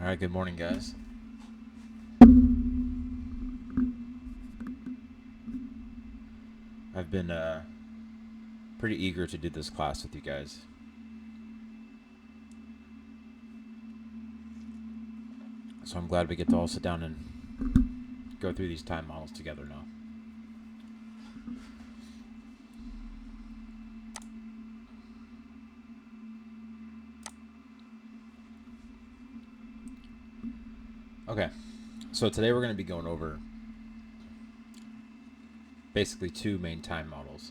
Alright, good morning, guys. I've been pretty eager to do this class with you guys. So I'm glad we get to all sit down and go through these time models together now. Okay, so today we're going to be going over basically two main time models.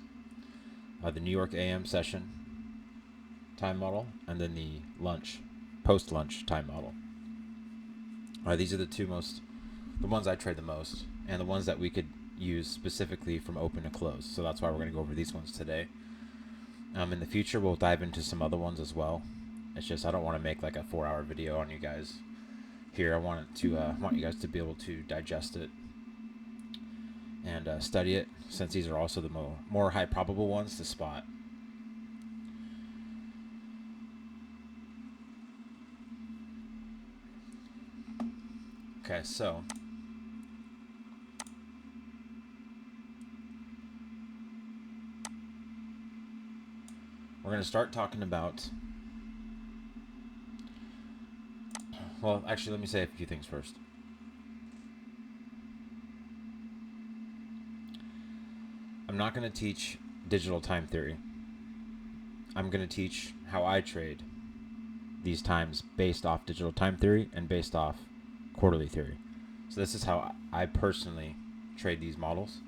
The New York AM session time model, and then the post-lunch time model. These are the ones I trade the most, and the ones that we could use specifically from open to close. So that's why we're going to go over these ones today. In the future, we'll dive into some other ones as well. It's just I don't want to make like a 4-hour video on you guys here. I want you guys to be able to digest it and study it, since these are also the more high probable ones to spot. Okay, so we're going to start talking about, well, actually, let me say a few things first. I'm not going to teach digital time theory. I'm going to teach how I trade these times based off digital time theory and based off quarterly theory. So this is how I personally trade these models.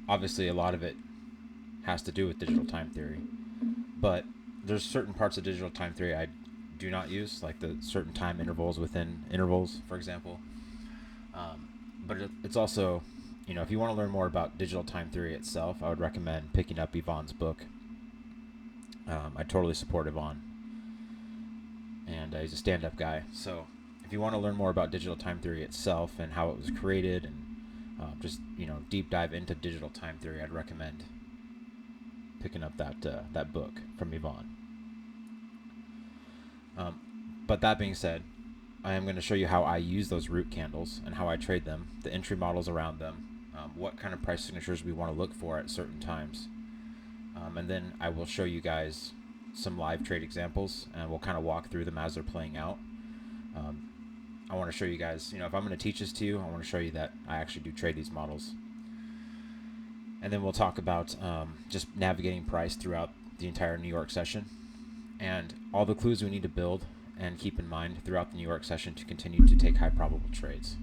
Obviously, a lot of it has to do with digital time theory, but there's certain parts of digital time theory I do not use, like the certain time intervals within intervals, for example. But it's also, if you want to learn more about digital time theory itself, I would recommend picking up Yvonne's book. I totally support Yvonne, and he's a stand-up guy. So if you want to learn more about digital time theory itself and how it was created, and just deep dive into digital time theory, I'd recommend picking up that book from Yvonne. But that being said, I am going to show you how I use those root candles and how I trade them, the entry models around them, what kind of price signatures we want to look for at certain times. And then I will show you guys some live trade examples, and we'll kind of walk through them as they're playing out. I want to show you guys, if I'm going to teach this to you, I want to show you that I actually do trade these models. And then we'll talk about just navigating price throughout the entire New York session, and all the clues we need to build and keep in mind throughout the New York session to continue to take high probable trades.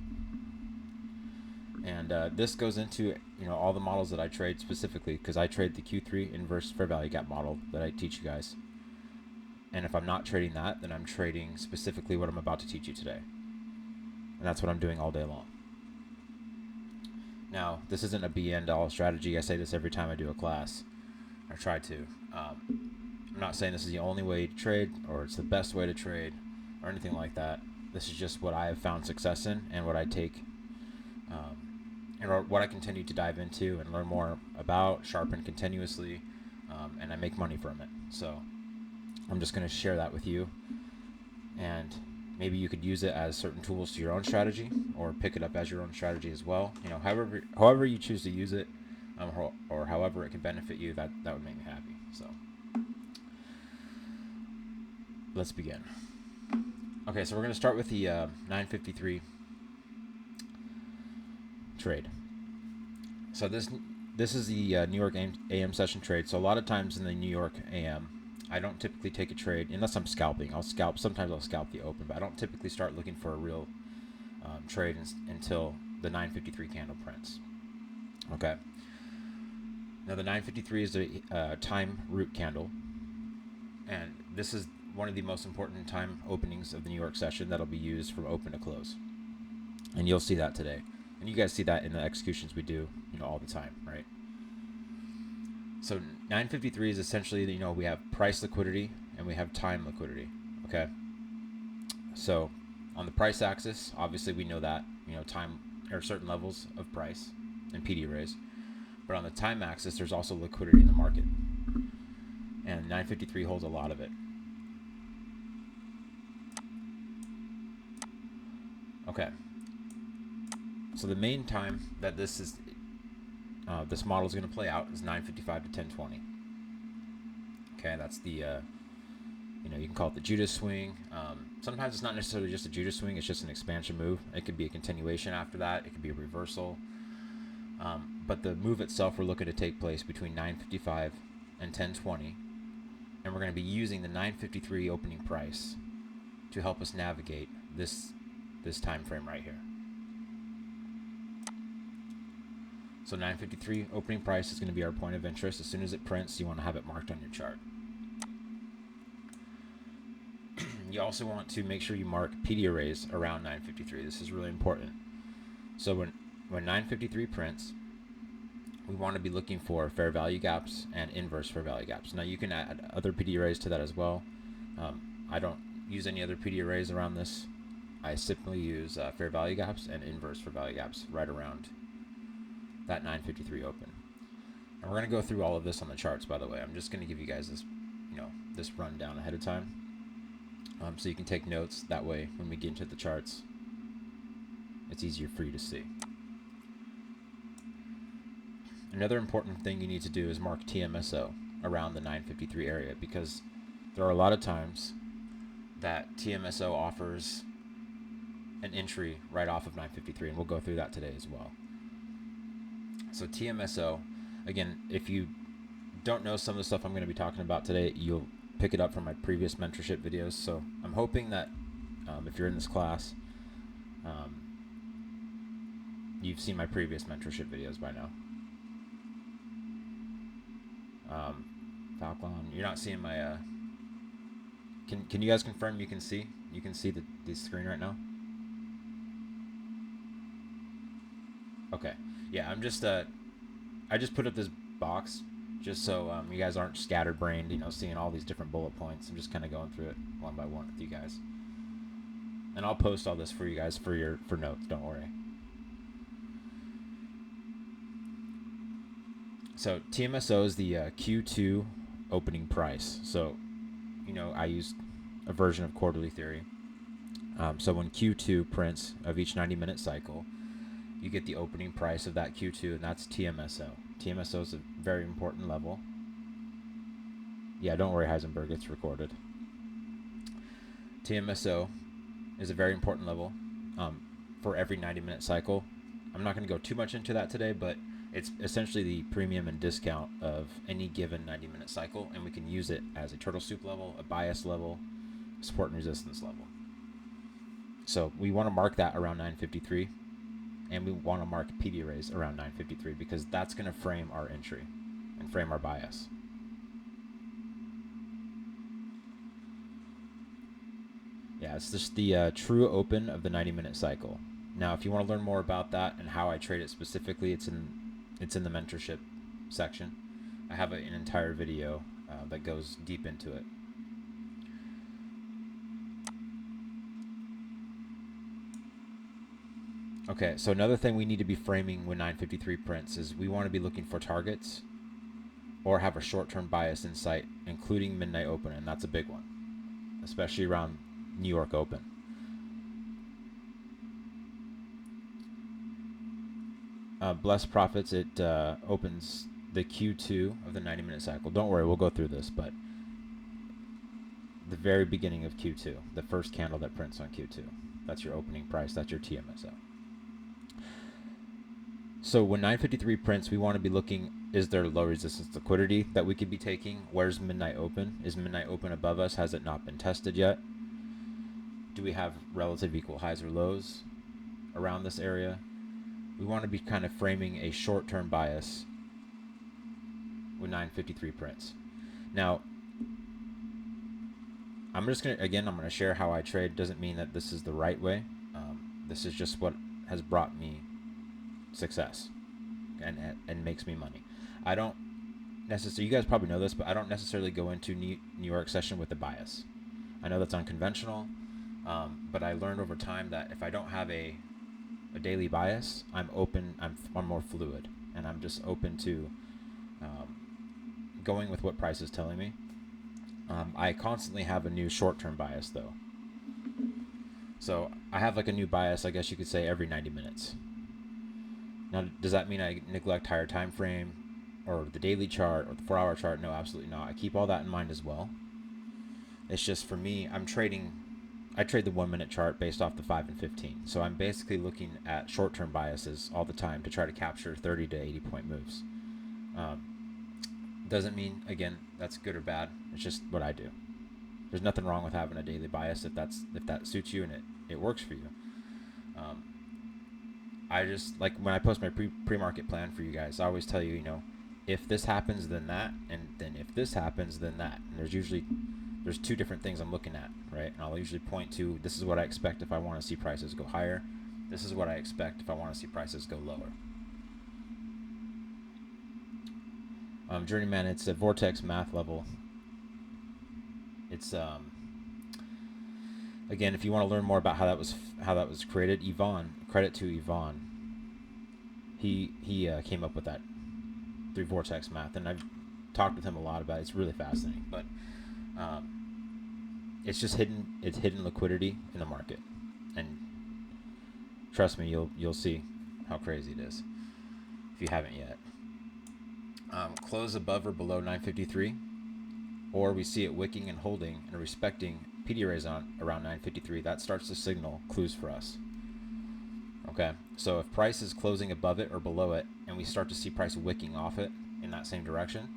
And this goes into all the models that I trade specifically, because I trade the Q3 inverse fair value gap model that I teach you guys. And if I'm not trading that, then I'm trading specifically what I'm about to teach you today. And that's what I'm doing all day long. Now, this isn't a be-end-all strategy. I say this every time I do a class. I try to. I'm not saying this is the only way to trade, or it's the best way to trade, or anything like that. This is just what I have found success in, and what I take, and what I continue to dive into and learn more about, sharpen continuously, and I make money from it. So I'm just going to share that with you, and maybe you could use it as certain tools to your own strategy, or pick it up as your own strategy as well. However you choose to use it, or however it can benefit you, that would make me happy. So let's begin. Okay, so we're going to start with the 953 trade. So this is the New York AM session trade. So a lot of times in the New York AM, I don't typically take a trade unless I'm scalping. Sometimes I'll scalp the open, but I don't typically start looking for a real trade until the 953 candle prints. Okay. Now the 953 is a time root candle, and this is one of the most important time openings of the New York session that'll be used from open to close. And you'll see that today. And you guys see that in the executions we do, all the time, right? So 953 is essentially, we have price liquidity and we have time liquidity, okay? So on the price axis, obviously we know that, time or certain levels of price and PD arrays. But on the time axis, there's also liquidity in the market. And 953 holds a lot of it. Okay. So the main time that this model is going to play out is 9:55 to 10:20. Okay, that's the you can call it the Judas swing. Sometimes it's not necessarily just a Judas swing; it's just an expansion move. It could be a continuation after that. It could be a reversal. But the move itself, we're looking to take place between 9:55 and 10:20, and we're going to be using the 9:53 opening price to help us navigate this time frame right here. So 9:53 opening price is going to be our point of interest. As soon as it prints, you want to have it marked on your chart. You also want to make sure you mark PD arrays around 9:53. This is really important. So when 9:53 prints, we want to be looking for fair value gaps and inverse fair value gaps. Now you can add other PD arrays to that as well. I don't use any other PD arrays around this. I simply use fair value gaps and inverse fair value gaps right around that 9:53 open. And we're going to go through all of this on the charts, by the way. I'm just going to give you guys this, this rundown ahead of time, so you can take notes. That way, when we get into the charts, it's easier for you to see. Another important thing you need to do is mark TMSO around the 9:53 area, because there are a lot of times that TMSO offers an entry right off of 9:53, and we'll go through that today as well. So TMSO, again, if you don't know some of the stuff I'm going to be talking about today, you'll pick it up from my previous mentorship videos. So I'm hoping that if you're in this class, you've seen my previous mentorship videos by now. Falcon, you're not seeing my can you guys confirm you can see the screen right now? Okay. Yeah, I'm just I just put up this box just so you guys aren't scatterbrained, seeing all these different bullet points. I'm just kind of going through it one by one with you guys. And I'll post all this for you guys for notes, don't worry. So TMSO is the Q2 opening price. So, I used a version of quarterly theory. So when Q2 prints of each 90-minute cycle, you get the opening price of that Q2, and that's TMSO. TMSO is a very important level. Yeah, don't worry, Heisenberg, it's recorded. TMSO is a very important level for every 90-minute cycle. I'm not going to go too much into that today, but it's essentially the premium and discount of any given 90-minute cycle, and we can use it as a turtle soup level, a bias level, support and resistance level. So we want to mark that around 9:53, and we want to mark PD arrays around 9:53, because that's going to frame our entry and frame our bias. Yeah, it's just the true open of the 90-minute cycle. Now, if you want to learn more about that and how I trade it specifically, it's in the mentorship section. I have an entire video that goes deep into it. Okay, so another thing we need to be framing when 9:53 prints is we want to be looking for targets or have a short-term bias in sight, including midnight open, and that's a big one, especially around New York Open. Blessed Profits, it opens the Q2 of the 90-minute cycle. Don't worry, we'll go through this, but the very beginning of Q2, the first candle that prints on Q2, that's your opening price, that's your TMSO. So when 9:53 prints, we want to be looking, is there low resistance liquidity that we could be taking? Where's midnight open? Is midnight open above us? Has it not been tested yet? Do we have relative equal highs or lows around this area? We want to be kind of framing a short-term bias when 9:53 prints. Now, I'm going to share how I trade. Doesn't mean that this is the right way. This is just what has brought me success and makes me money. I don't necessarily, you guys probably know this, but I don't necessarily go into New York session with a bias. I know that's unconventional, but I learned over time that if I don't have a daily bias, I'm open, I'm more fluid, and I'm just open to going with what price is telling me. I constantly have a new short-term bias though. So I have like a new bias, I guess you could say, every 90 minutes. Now, does that mean I neglect higher time frame or the daily chart or the 4-hour chart? No, absolutely not. I keep all that in mind as well. It's just for me, I trade the 1 minute chart based off the 5 and 15. So I'm basically looking at short-term biases all the time to try to capture 30 to 80 point moves. Doesn't mean, again, that's good or bad. It's just what I do. There's nothing wrong with having a daily bias if that suits you and it works for you. I just, like, when I post my pre-market plan for you guys, I always tell you, if this happens, then that, and then if this happens, then that. And there's two different things I'm looking at, right? And I'll usually point to, this is what I expect if I want to see prices go higher. This is what I expect if I want to see prices go lower. Journeyman, it's a Vortex math level. It's again, if you want to learn more about how that was created, Yvonne, credit to Yvonne. He came up with that through Vortex math, and I've talked with him a lot about it. It's really fascinating, but it's just hidden. It's hidden liquidity in the market, and trust me, you'll see how crazy it is if you haven't yet. Close above or below 953, or we see it wicking and holding and respecting PD rays on around 953. That starts to signal clues for us. Okay, so if price is closing above it or below it, and we start to see price wicking off it in that same direction,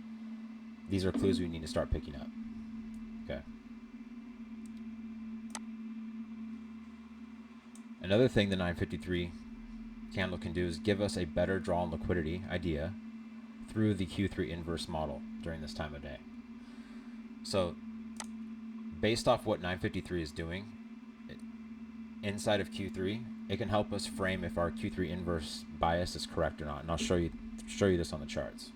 these are clues we need to start picking up. Okay. Another thing the 953 candle can do is give us a better draw on liquidity idea through the Q3 inverse model during this time of day. So based off what 953 is doing inside of Q3, it can help us frame if our Q3 inverse bias is correct or not. And I'll show you this on the charts.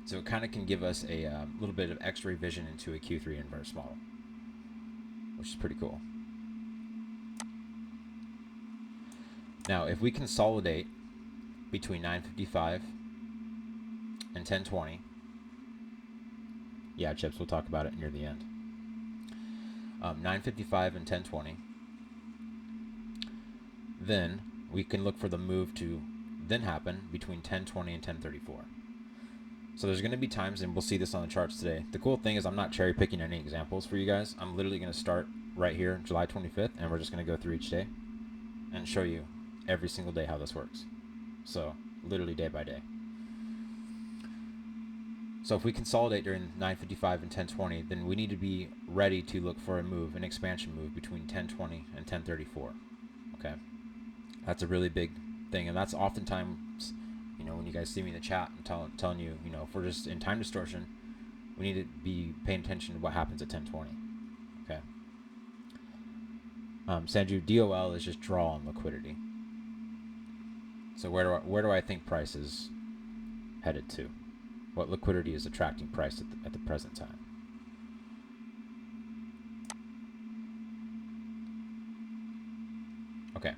So it kind of can give us a little bit of X-ray vision into a Q3 inverse model, which is pretty cool. Now, if we consolidate between 955 and 1020, yeah, Chips, we'll talk about it near the end. 955 and 1020, then we can look for the move to then happen between 1020 and 1034. So there's going to be times, and we'll see this on the charts today. The cool thing is I'm not cherry picking any examples for you guys. I'm literally going to start right here, July 25th, and we're just going to go through each day and show you every single day how this works. So literally day by day. So if we consolidate during 955 and 1020, then we need to be ready to look for a move, an expansion move between 1020 and 1034. Okay, that's a really big thing, and that's oftentimes, when you guys see me in the chat, I'm telling you, if we're just in time distortion, we need to be paying attention to what happens at 1020. Okay. Sanju, DOL is just draw on liquidity. So where do I think price is headed to? What liquidity is attracting price at the present time? Okay,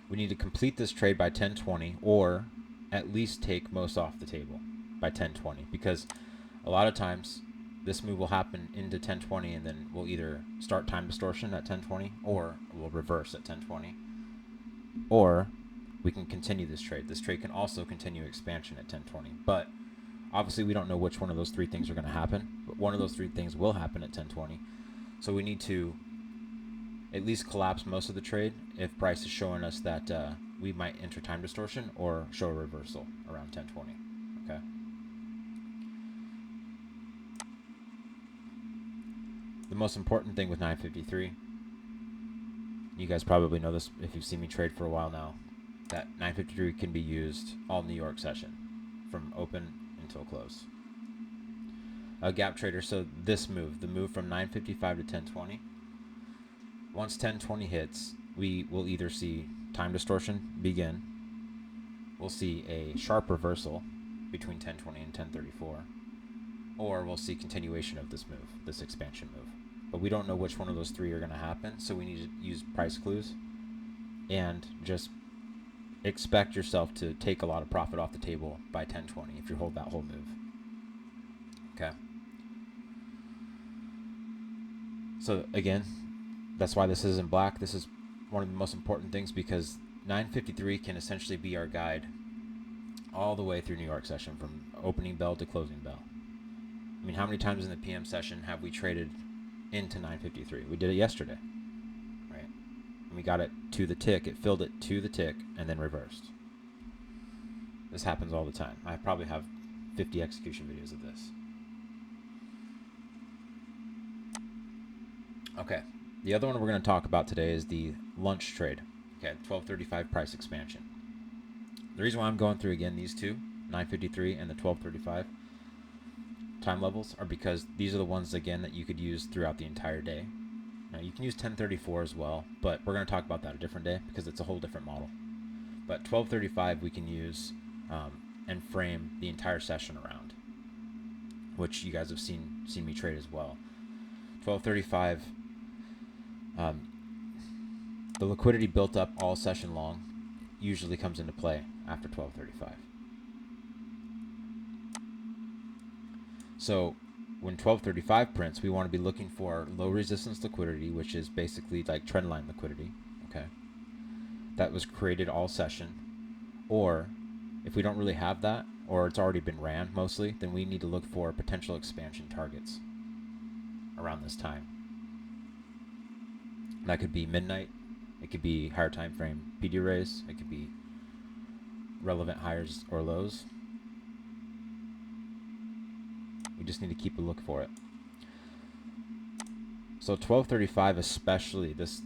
we need to complete this trade by 1020, or at least take most off the table by 1020, because a lot of times this move will happen into 1020, and then we'll either start time distortion at 1020, or we'll reverse at 1020, or we can continue this trade. This trade can also continue expansion at 1020, but obviously we don't know which one of those three things are going to happen, but one of those three things will happen at 1020. So we need to at least collapse most of the trade if price is showing us that we might enter time distortion or show a reversal around 1020. Okay. The most important thing with 953, you guys probably know this if you've seen me trade for a while now, that 953 can be used all New York session from open until close. A gap trader, so this move, the move from 955 to 1020, once 1020 hits, we will either see time distortion begin, we'll see a sharp reversal between 1020 and 1034, or we'll see continuation of this move, this expansion move. But we don't know which one of those three are going to happen, so we need to use price clues and just expect yourself to take a lot of profit off the table by 1020 if you hold that whole move. Okay. So again, That's why this is in black. This is one of the most important things, because 9:53 can essentially be our guide all the way through New York session, from opening bell to closing bell. I mean, how many times in the PM session have we traded into 9:53? We did it yesterday, right? And we got it to the tick. It filled it to the tick and then reversed. This happens all the time. I probably have 50 execution videos of this. Okay. The other one we're going to talk about today is the lunch trade. Okay, 1235 price expansion. The reason why I'm going through again these two, 9:53 and the 1235 time levels, are because these are the ones again that you could use throughout the entire day. Now you can use 1034 as well, but we're going to talk about that a different day because it's a whole different model. But 1235 we can use and frame the entire session around, which you guys have seen me trade as well. 1235, the liquidity built up all session long usually comes into play after 1235. So when 1235 prints, we want to be looking for low resistance liquidity, which is basically like trendline liquidity, okay, that was created all session. Or if we don't really have that, or it's already been ran mostly, then we need to look for potential expansion targets around this time. That could be midnight, it could be higher time frame PD arrays, it could be relevant highs or lows. We just need to keep a look for it. So 1235, especially this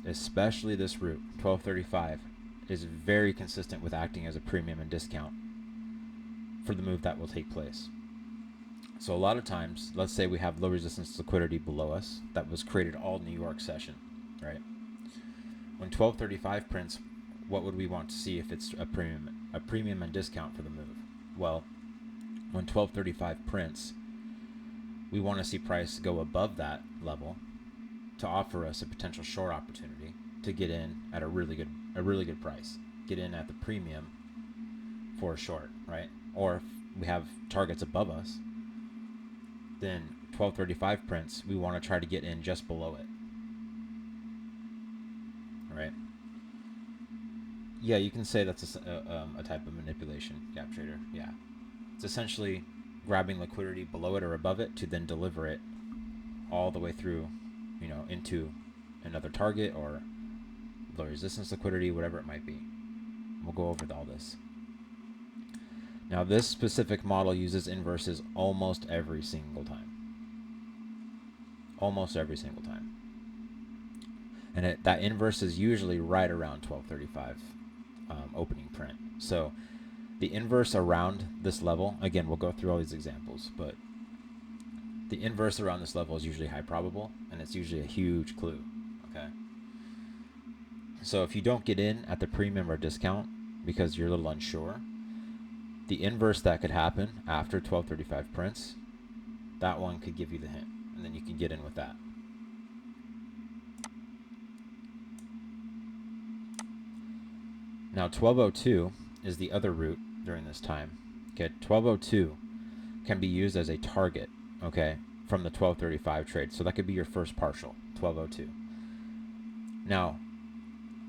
route, 1235 is very consistent with acting as a premium and discount for the move that will take place. So a lot of times, let's say we have low resistance liquidity below us that was created all New York session, right? When 1235 prints, what would we want to see if it's a premium and discount for the move? Well, when 1235 prints, we want to see price go above that level to offer us a potential short opportunity to get in at a really good price. Get in at the premium for a short, right? Or if we have targets above us, then 1235 prints, we want to try to get in just below it. Right? Yeah, you can say that's a type of manipulation, gap trader. Yeah. It's essentially grabbing liquidity below it or above it to then deliver it all the way through, into another target or low resistance liquidity, whatever it might be. We'll go over all this. Now, this specific model uses inverses almost every single time. Almost every single time. And that inverse is usually right around 1235 opening print. So the inverse around this level, again, we'll go through all these examples, but the inverse around this level is usually high probable, and it's usually a huge clue, okay? So if you don't get in at the premium or discount because you're a little unsure, the inverse that could happen after 1235 prints, that one could give you the hint, and then you can get in with that. Now 1202 is the other route during this time. Okay, 1202 can be used as a target, okay, from the 1235 trade. So that could be your first partial, 1202. Now,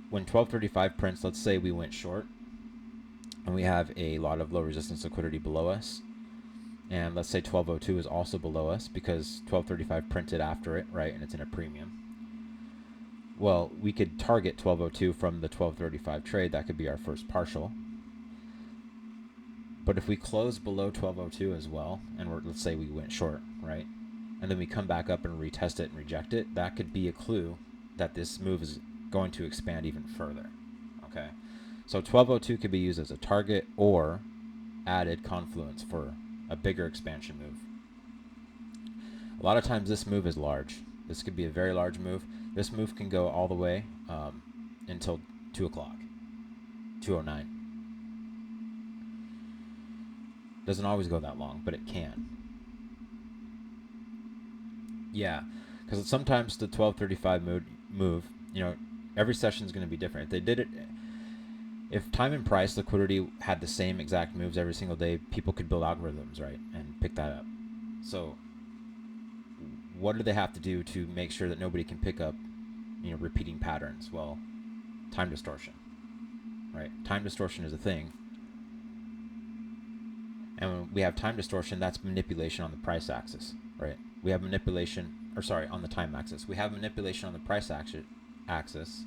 when 1235 prints, let's say we went short and we have a lot of low resistance liquidity below us, and let's say 1202 is also below us because 1235 printed after it, right, and it's in a premium. Well, we could target 1202 from the 1235 trade. That could be our first partial. But if we close below 1202 as well, and let's say we went short, right, and then we come back up and retest it and reject it, that could be a clue that this move is going to expand even further, okay? So 1202 could be used as a target or added confluence for a bigger expansion move. A lot of times this move is large. This could be a very large move. This move can go all the way until 2 o'clock, 2:09. Doesn't always go that long, but it can. Yeah, because sometimes the 1235 move, every session is going to be different. If they did it, if time and price liquidity had the same exact moves every single day, people could build algorithms, right, and pick that up. So what do they have to do to make sure that nobody can pick up repeating patterns. Well, time distortion, right? Time distortion is a thing. And when we have time distortion, that's manipulation on the price axis, right? We have manipulation, on the time axis. We have manipulation on the price axis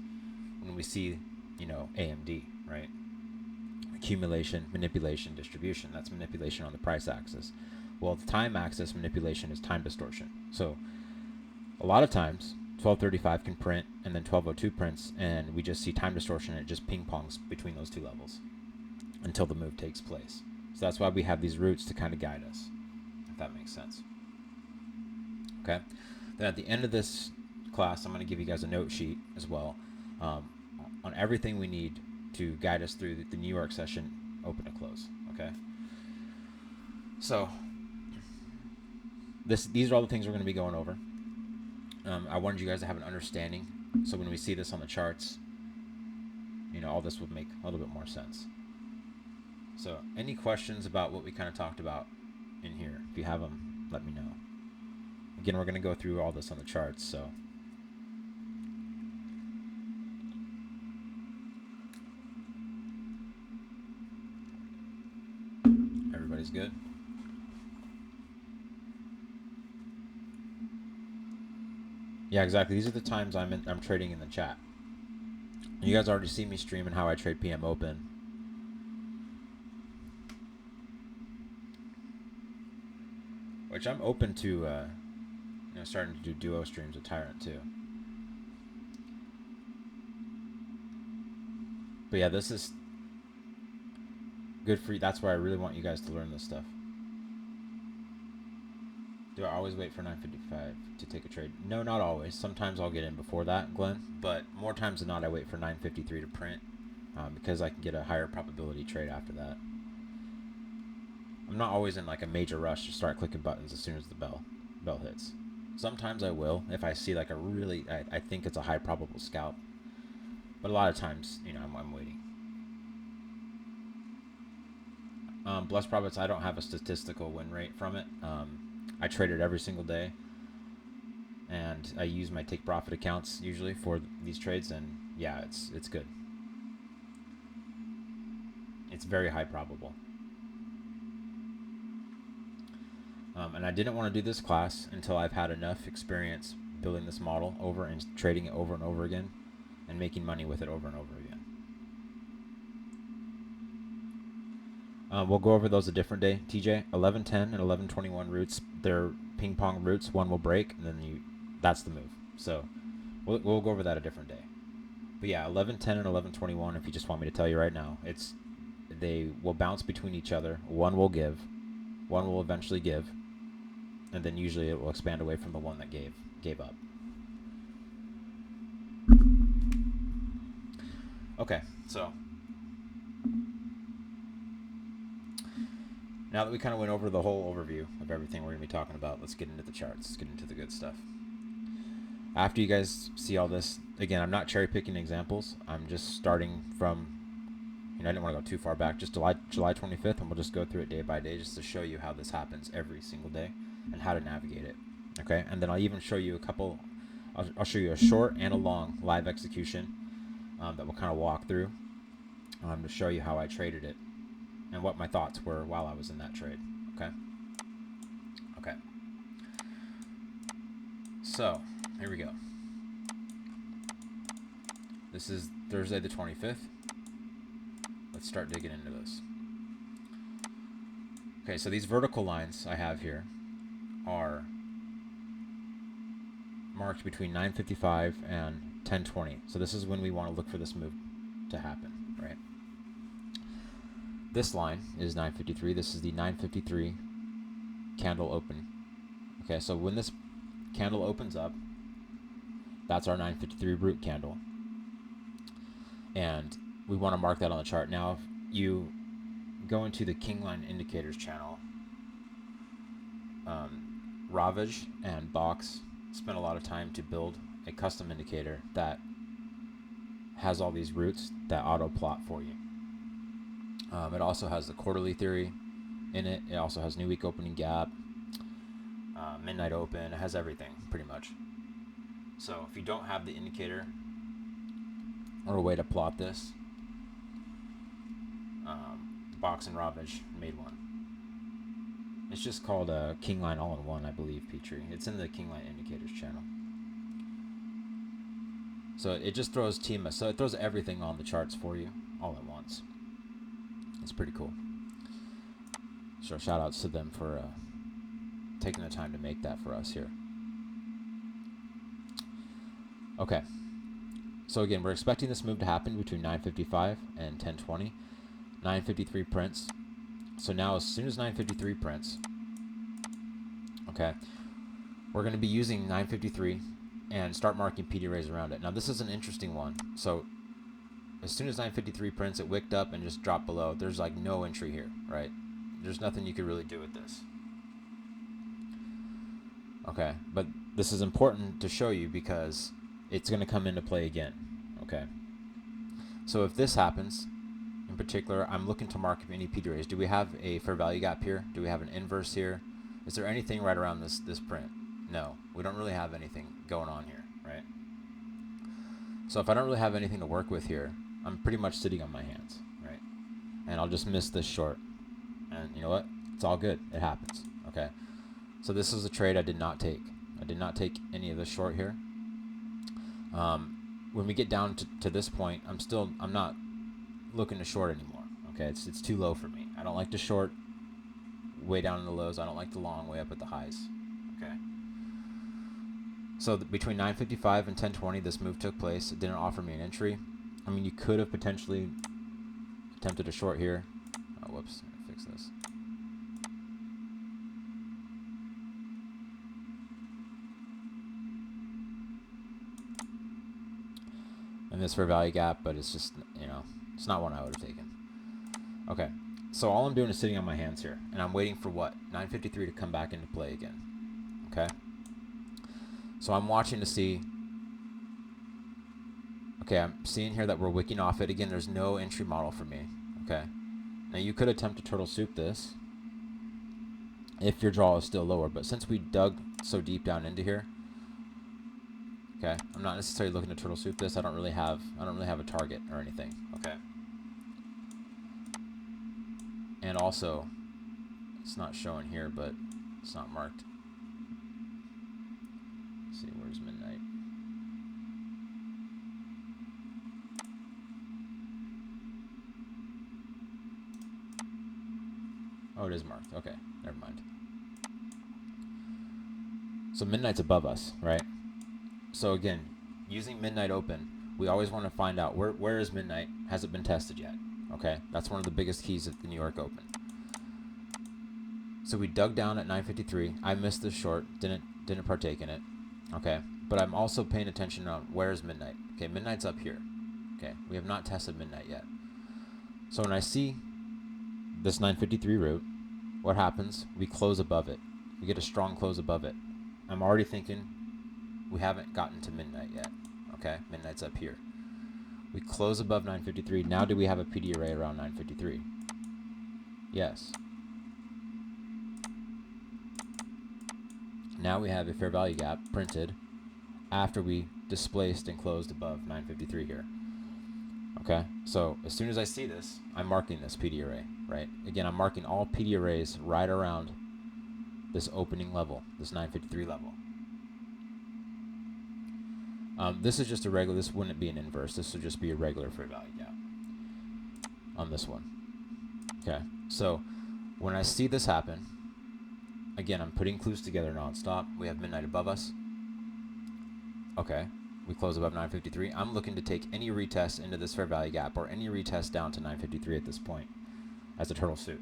when we see, AMD, right? Accumulation, manipulation, distribution. That's manipulation on the price axis. Well, the time axis manipulation is time distortion. So a lot of times, 1235 can print, and then 1202 prints, and we just see time distortion, and it just ping-pongs between those two levels until the move takes place. So that's why we have these routes to kind of guide us, if that makes sense. Okay. Then at the end of this class, I'm going to give you guys a note sheet as well on everything we need to guide us through the New York session, open to close. Okay. So these are all the things we're going to be going over. I wanted you guys to have an understanding, so when we see this on the charts, all this would make a little bit more sense. So any questions about what we kind of talked about in here? If you have them, let me know. Again, we're going to go through all this on the charts, so. Everybody's good? Yeah, exactly. These are the times I'm trading in the chat. You guys already see me streaming how I trade PM Open. Which I'm open to, starting to do duo streams with Tyrant too. But yeah, this is good for you. That's why I really want you guys to learn this stuff. Do I always wait for 9:55 to take a trade? No, not always. Sometimes I'll get in before that, Glenn. But more times than not, I wait for 9:53 to print because I can get a higher probability trade after that. I'm not always in like a major rush to start clicking buttons as soon as the bell hits. Sometimes I will if I see like a really, I think it's a high probable scalp. But a lot of times, I'm waiting. Blessed Profits, I don't have a statistical win rate from it. I trade it every single day. And I use my take profit accounts usually for these trades. And yeah, it's good. It's very high probable. And I didn't want to do this class until I've had enough experience building this model over and trading it over and over again and making money with it over and over again. We'll go over those a different day, TJ. 1110 and 1121 routes, they're ping pong routes. One will break, and then that's the move. So we'll go over that a different day. But yeah, 1110 and 1121, if you just want me to tell you right now, they will bounce between each other. One will give, one will eventually give, and then usually it will expand away from the one that gave up. Okay, so now that we kind of went over the whole overview of everything we're going to be talking about, let's get into the charts. Let's get into the good stuff. After you guys see all this, again, I'm not cherry picking examples. I'm just starting from, I didn't want to go too far back, just July 25th, and we'll just go through it day by day just to show you how this happens every single day and how to navigate it. Okay, and then I'll even show you I'll show you a short and a long live execution that we'll kind of walk through to show you how I traded it and what my thoughts were while I was in that trade. Okay. So here we go. This is Thursday the 25th. Let's start digging into this. Okay, so these vertical lines I have here are marked between 9:55 and 10:20. So this is when we want to look for this move to happen, right? This line is 9:53. This is the 9:53 candle open. Okay, so when this candle opens up, that's our 9:53 root candle. And we want to mark that on the chart. Now, if you go into the Kingline Indicators channel, Ravage and Box spent a lot of time to build a custom indicator that has all these routes that auto plot for you. It also has the quarterly theory in it. It also has new week opening gap, midnight open. It has everything pretty much. So if you don't have the indicator or a way to plot this, Box and Ravage made one. It's just called a Kingline All-in-One, I believe, Petrie. It's in the Kingline Indicators channel. So it just throws TMS. So it throws everything on the charts for you all at once. It's pretty cool. So shout outs to them for taking the time to make that for us here. Okay. So again, we're expecting this move to happen between 9:55 and 10:20. 9:53 prints. So now as soon as 9:53 prints, okay, we're going to be using 9:53 and start marking PD arrays around it. Now this is an interesting one. So as soon as 9:53 prints, it wicked up and just dropped below. There's like no entry here, right? There's nothing you could really do with this. Okay, but this is important to show you because it's going to come into play again. Okay, so if this happens, in particular, I'm looking to mark any PD arrays. Do we have a fair value gap here? Do we have an inverse here? Is there anything right around this print? No, we don't really have anything going on here, right? So if I don't really have anything to work with here, I'm pretty much sitting on my hands, right? And I'll just miss this short. And you know what? It's all good. It happens, okay? So this is a trade I did not take. I did not take any of this short here. When we get down to this point, I'm not looking to short anymore, okay? It's too low for me. I don't like to short way down in the lows. I don't like the long way up at the highs, okay? So between 9:55 and 10:20, this move took place. It didn't offer me an entry. I mean, you could have potentially attempted a short here. Oh, whoops, let me fix this. And this fair value gap, but it's just, you know, it's not one I would have taken. Okay, so all I'm doing is sitting on my hands here, and I'm waiting for what? 9:53 to come back into play again, okay? So I'm watching to see, okay, I'm seeing here that we're wicking off it. Again, there's no entry model for me, okay? Now you could attempt to turtle soup this if your draw is still lower, but since we dug so deep down into here, okay, I'm not necessarily looking to turtle soup this. I don't really have a target or anything, okay? And also, it's not showing here, but it's not marked. Let's see, where's midnight? Oh, it is marked. Okay, never mind. So midnight's above us, right? So again, using midnight open, we always want to find out where is midnight? Has it been tested yet? Okay, that's one of the biggest keys at the New York Open. So we dug down at 9:53. I missed this short, didn't partake in it. Okay, but I'm also paying attention on where is midnight. Okay, midnight's up here. Okay, we have not tested midnight yet. So when I see this 9:53 route, what happens? We close above it. We get a strong close above it. I'm already thinking we haven't gotten to midnight yet. Okay, midnight's up here. We close above 9:53. Now do we have a PD array around 9:53? Yes. Now we have a fair value gap printed after we displaced and closed above 9:53 here. Okay, so as soon as I see this, I'm marking this PD array, right? Again, I'm marking all PD arrays right around this opening level, this 9:53 level. This is just a regular, this wouldn't be an inverse, this would just be a regular fair value gap on this one. Okay, so when I see this happen, again, I'm putting clues together nonstop. We have midnight above us. Okay, we close above 9:53. I'm looking to take any retest into this fair value gap or any retest down to 9:53 at this point as a turtle suit.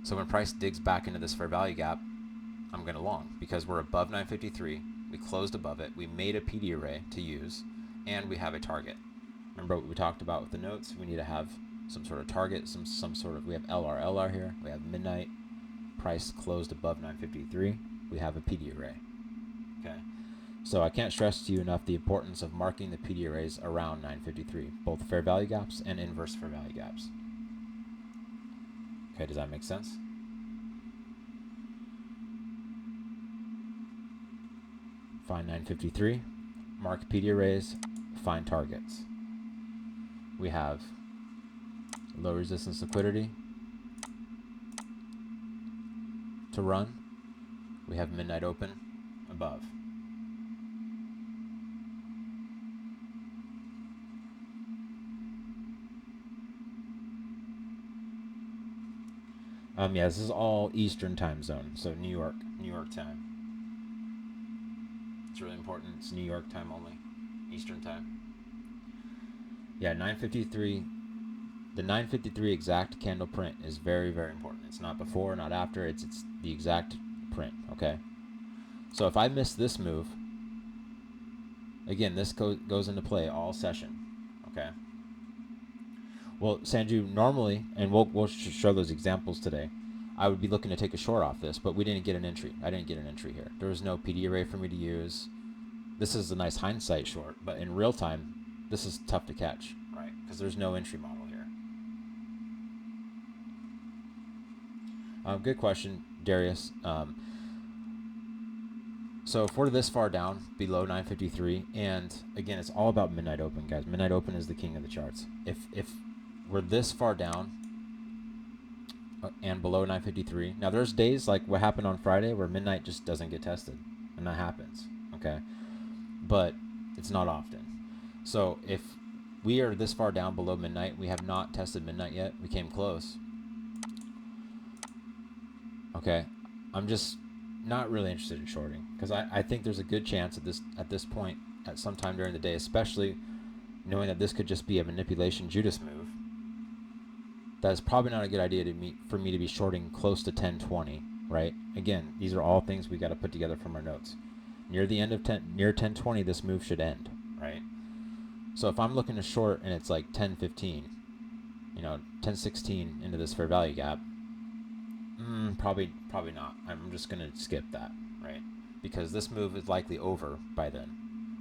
So when price digs back into this fair value gap, I'm going to long because we're above 9:53. We closed above it. We made a PD array to use, and we have a target. Remember what we talked about with the notes? We need to have some sort of target, some sort of, we have LR here. We have midnight. Price closed above 9:53. We have a PD array. Okay. So I can't stress to you enough the importance of marking the PD arrays around 9:53, both fair value gaps and inverse fair value gaps. Okay, does that make sense? find 953, mark PD arrays, find targets. We have low resistance liquidity to run. We have midnight open above. Yeah, this is all Eastern time zone, so New York time. It's really important. It's New York time only, Eastern time. Yeah, 953. The 953 exact candle print is very, very important. It's not before, not after. It's the exact print. Okay. So if I miss this move, again, this goes into play all session. Okay. Well, Sanju, normally, and we'll show those examples today, I would be looking to take a short off this, but we didn't get an entry. I didn't get an entry here. There was no PD array for me to use. This is a nice hindsight short, but in real time, this is tough to catch, right? Because there's no entry model here. Good question, Darius. So if we're this far down, below 953, and again, it's all about midnight open, guys. Midnight open is the king of the charts. If we're this far down and below 953, now there's days like what happened on Friday where midnight just doesn't get tested, and that happens, okay? But it's not often. So if we are this far down below midnight, we have not tested midnight yet, we came close, okay, I'm just not really interested in shorting because I think there's a good chance at this point at some time during the day, especially knowing that this could just be a manipulation Judas move. That's probably not a good idea for me to be shorting close to 1020, right? Again, these are all things we got to put together from our notes. Near the end of near 1020, this move should end, right? So if I'm looking to short and it's like 1015, 1016 into this fair value gap, probably not. I'm just going to skip that, right? Because this move is likely over by then.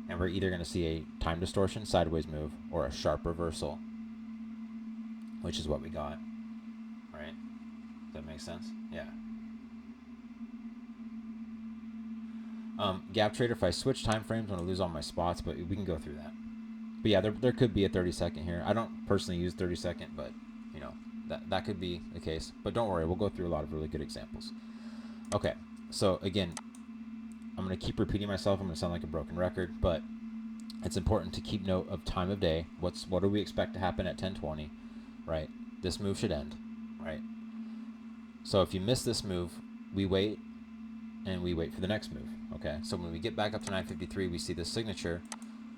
And we're either going to see a time distortion sideways move or a sharp reversal, which is what we got, right? Does that make sense? Yeah. Gap trader, if I switch time frames, I'm going to lose all my spots, but we can go through that. But yeah, there could be a 30-second here. I don't personally use 30-second, but that could be the case. But don't worry, we'll go through a lot of really good examples. Okay, so again, I'm going to keep repeating myself. I'm going to sound like a broken record, but it's important to keep note of time of day. What do we expect to happen at 10:20, right? This move should end, right? So if you miss this move, we wait, and we wait for the next move, okay? So when we get back up to 953, we see this signature.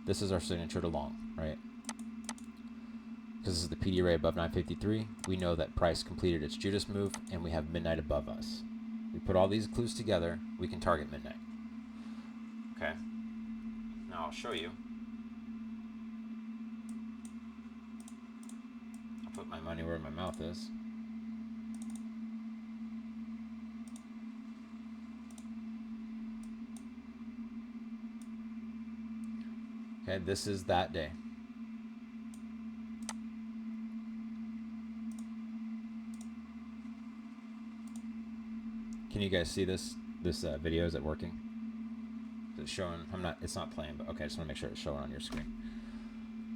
This is our signature to long, right? Because this is the PD array above 953. We know that price completed its Judas move, and we have midnight above us. We put all these clues together, we can target midnight. Okay. Now I'll show you. I'll put my money where my mouth is. Okay, this is that day. Can you guys see this video? Is it working? Is it showing? It's not playing, but okay, I just want to make sure it's showing on your screen.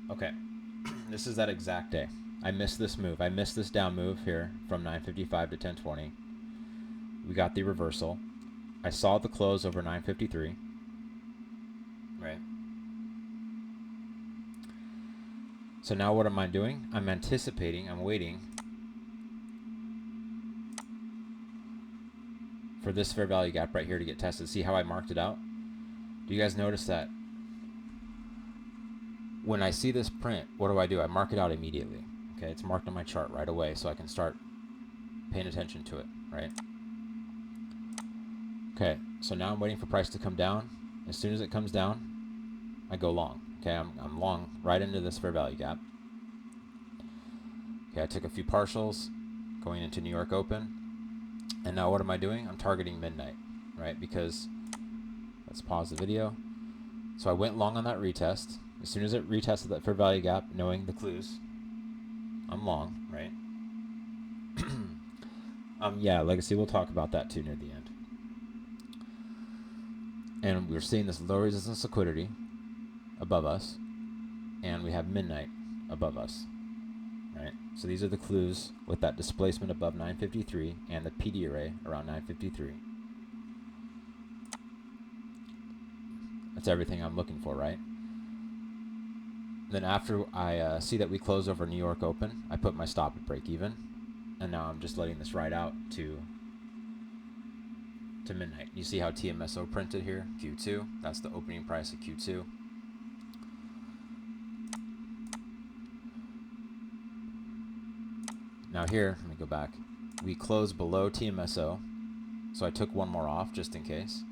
Okay, this is that exact day. I missed this move. I missed this down move here from 955 to 1020. We got the reversal. I saw the close over 953. Right. So now what am I doing? I'm anticipating, I'm waiting for this fair value gap right here to get tested. See how I marked it out? Do you guys notice that when I see this print, what do? I mark it out immediately. Okay, it's marked on my chart right away so I can start paying attention to it, right? Okay, so now I'm waiting for price to come down. As soon as it comes down, I go long. Okay, I'm long right into this fair value gap. Okay, I took a few partials going into New York Open. And now what am I doing? I'm targeting midnight, right? Because, let's pause the video. So I went long on that retest. As soon as it retested that fair value gap, knowing the clues, I'm long, right? Yeah, Legacy, we'll talk about that too near the end. And we're seeing this low resistance liquidity above us, and we have midnight above us, right? So these are the clues with that displacement above 953 and the PD array around 953. That's everything I'm looking for, right? Then after I see that we close over New York Open, I put my stop at break even, and now I'm just letting this ride out to midnight. You see how TMSO printed here, Q2. That's the opening price of Q2. Now here, let me go back. We closed below TMSO, so I took one more off just in case.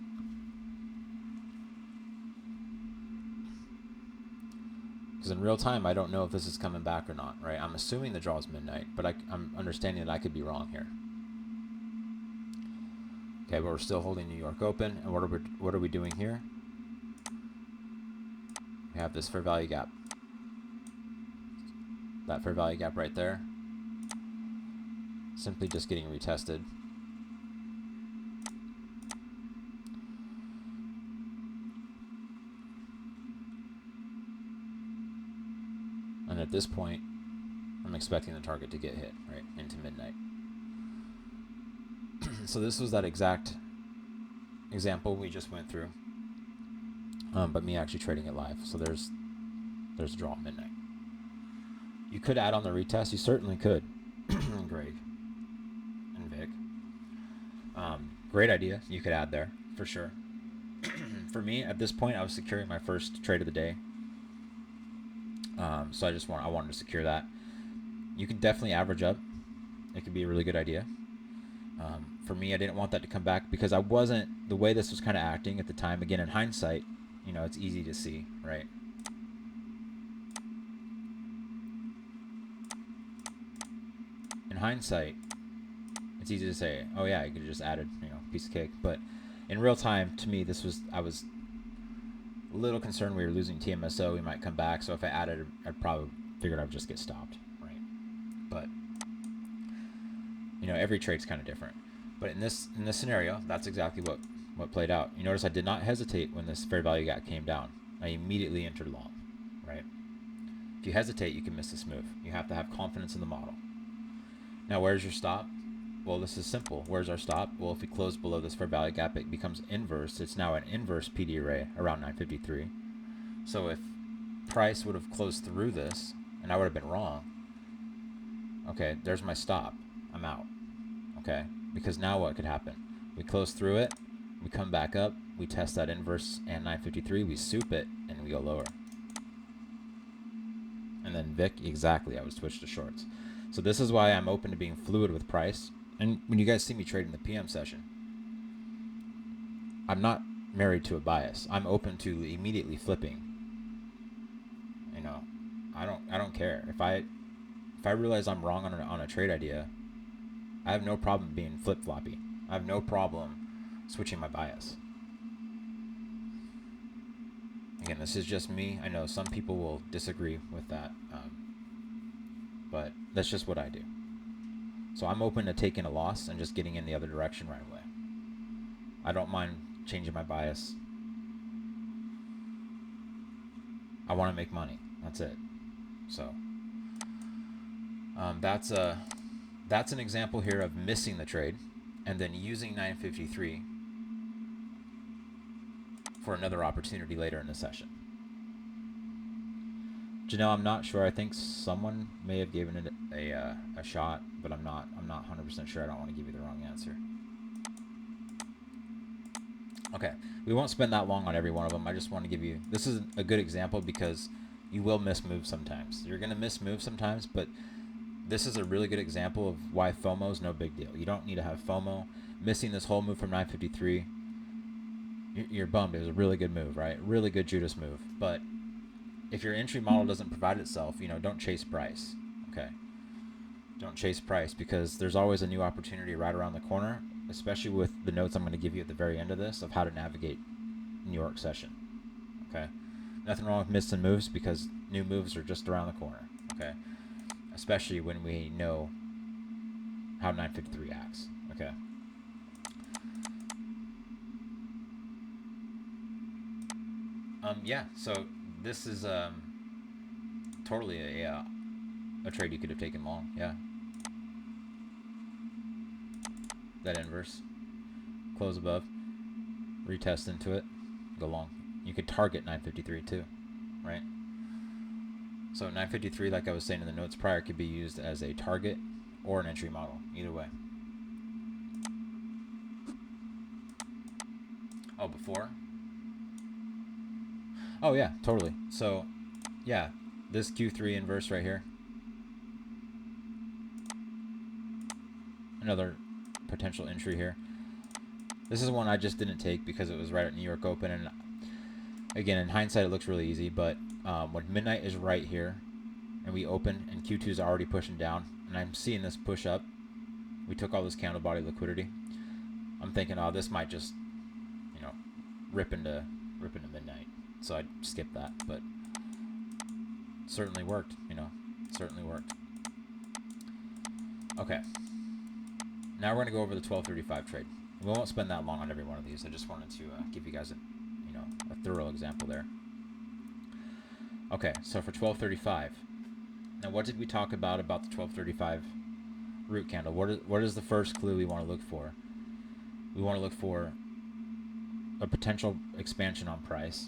Because in real time, I don't know if this is coming back or not, right? I'm assuming the draw is midnight, but I'm understanding that I could be wrong here. Okay, but we're still holding New York Open, and what are we doing here? We have this fair value gap. That fair value gap right there. Simply just getting retested. And at this point, I'm expecting the target to get hit, right, into midnight. So this was that exact example we just went through, but me actually trading it live. So there's a draw at midnight. You could add on the retest. You certainly could, Greg and Vic. Great idea. You could add there for sure. For me, at this point, I was securing my first trade of the day. So I wanted to secure that. You can definitely average up. It could be a really good idea. For me, I didn't want that to come back because I wasn't, the way this was kind of acting at the time, again, in hindsight, you know, it's easy to see, right? In hindsight, it's easy to say, oh yeah, I could have just added, you know, piece of cake. But in real time, to me, I was a little concerned we were losing TMSO. We might come back. So if I added, I'd probably figured I would just get stopped, right? But, you know, every trade's kind of different. But in this scenario, that's exactly what played out. You notice I did not hesitate when this fair value gap came down. I immediately entered long, right? If you hesitate, you can miss this move. You have to have confidence in the model. Now, where's your stop? Well, this is simple. Where's our stop? Well, if we close below this fair value gap, it becomes inverse. It's now an inverse PD array around 953. So if price would have closed through this, and I would have been wrong, okay, there's my stop. I'm out, okay? Because now what could happen? We close through it, we come back up, we test that inverse and 953, we soup it, and we go lower. And then Vic, exactly, I was switched to shorts. So this is why I'm open to being fluid with price. And when you guys see me trading the PM session, I'm not married to a bias. I'm open to immediately flipping. You know, I don't care. If I realize I'm wrong on a trade idea, I have no problem being flip-floppy. I have no problem switching my bias. Again, this is just me. I know some people will disagree with that, but that's just what I do. So I'm open to taking a loss and just getting in the other direction right away. I don't mind changing my bias. I want to make money. That's it. So that's an example here of missing the trade and then using 953 for another opportunity later in the session. Janelle, I'm not sure. I think someone may have given it a shot, but I'm not 100% sure. I don't want to give you the wrong answer. Okay, we won't spend that long on every one of them. I just want to give you, this is a good example because you will miss moves sometimes. You're going to miss moves sometimes, but this is a really good example of why FOMO is no big deal. You don't need to have FOMO. Missing this whole move from 953, you're bummed. It was a really good move, right? Really good Judas move. But if your entry model doesn't provide itself, you know, don't chase price, okay? Don't chase price because there's always a new opportunity right around the corner, especially with the notes I'm going to give you at the very end of this of how to navigate New York session, okay? Nothing wrong with missing moves because new moves are just around the corner, okay? Especially when we know how 953 acts, okay? Yeah. So this is totally a trade you could have taken long. Yeah. That inverse, close above, retest into it, go long. You could target 953 too, right? So 953, like I was saying in the notes prior, could be used as a target or an entry model, either way. Oh, before? Oh yeah, totally. So yeah, this Q3 inverse right here, another potential entry here. This is one I just didn't take because it was right at New York Open, and again, in hindsight, it looks really easy, but when midnight is right here, and we open, and Q2 is already pushing down, and I'm seeing this push up, we took all this candle body liquidity. I'm thinking, oh, this might just, you know, rip into midnight, so I skipped that, but certainly worked, you know, certainly worked. Okay, now we're gonna go over the 1235 trade. We won't spend that long on every one of these. I just wanted to give you guys a thorough example there. Okay, so for 1235, now what did we talk about the 1235 root candle? What is the first clue we want to look for? We want to look for a potential expansion on price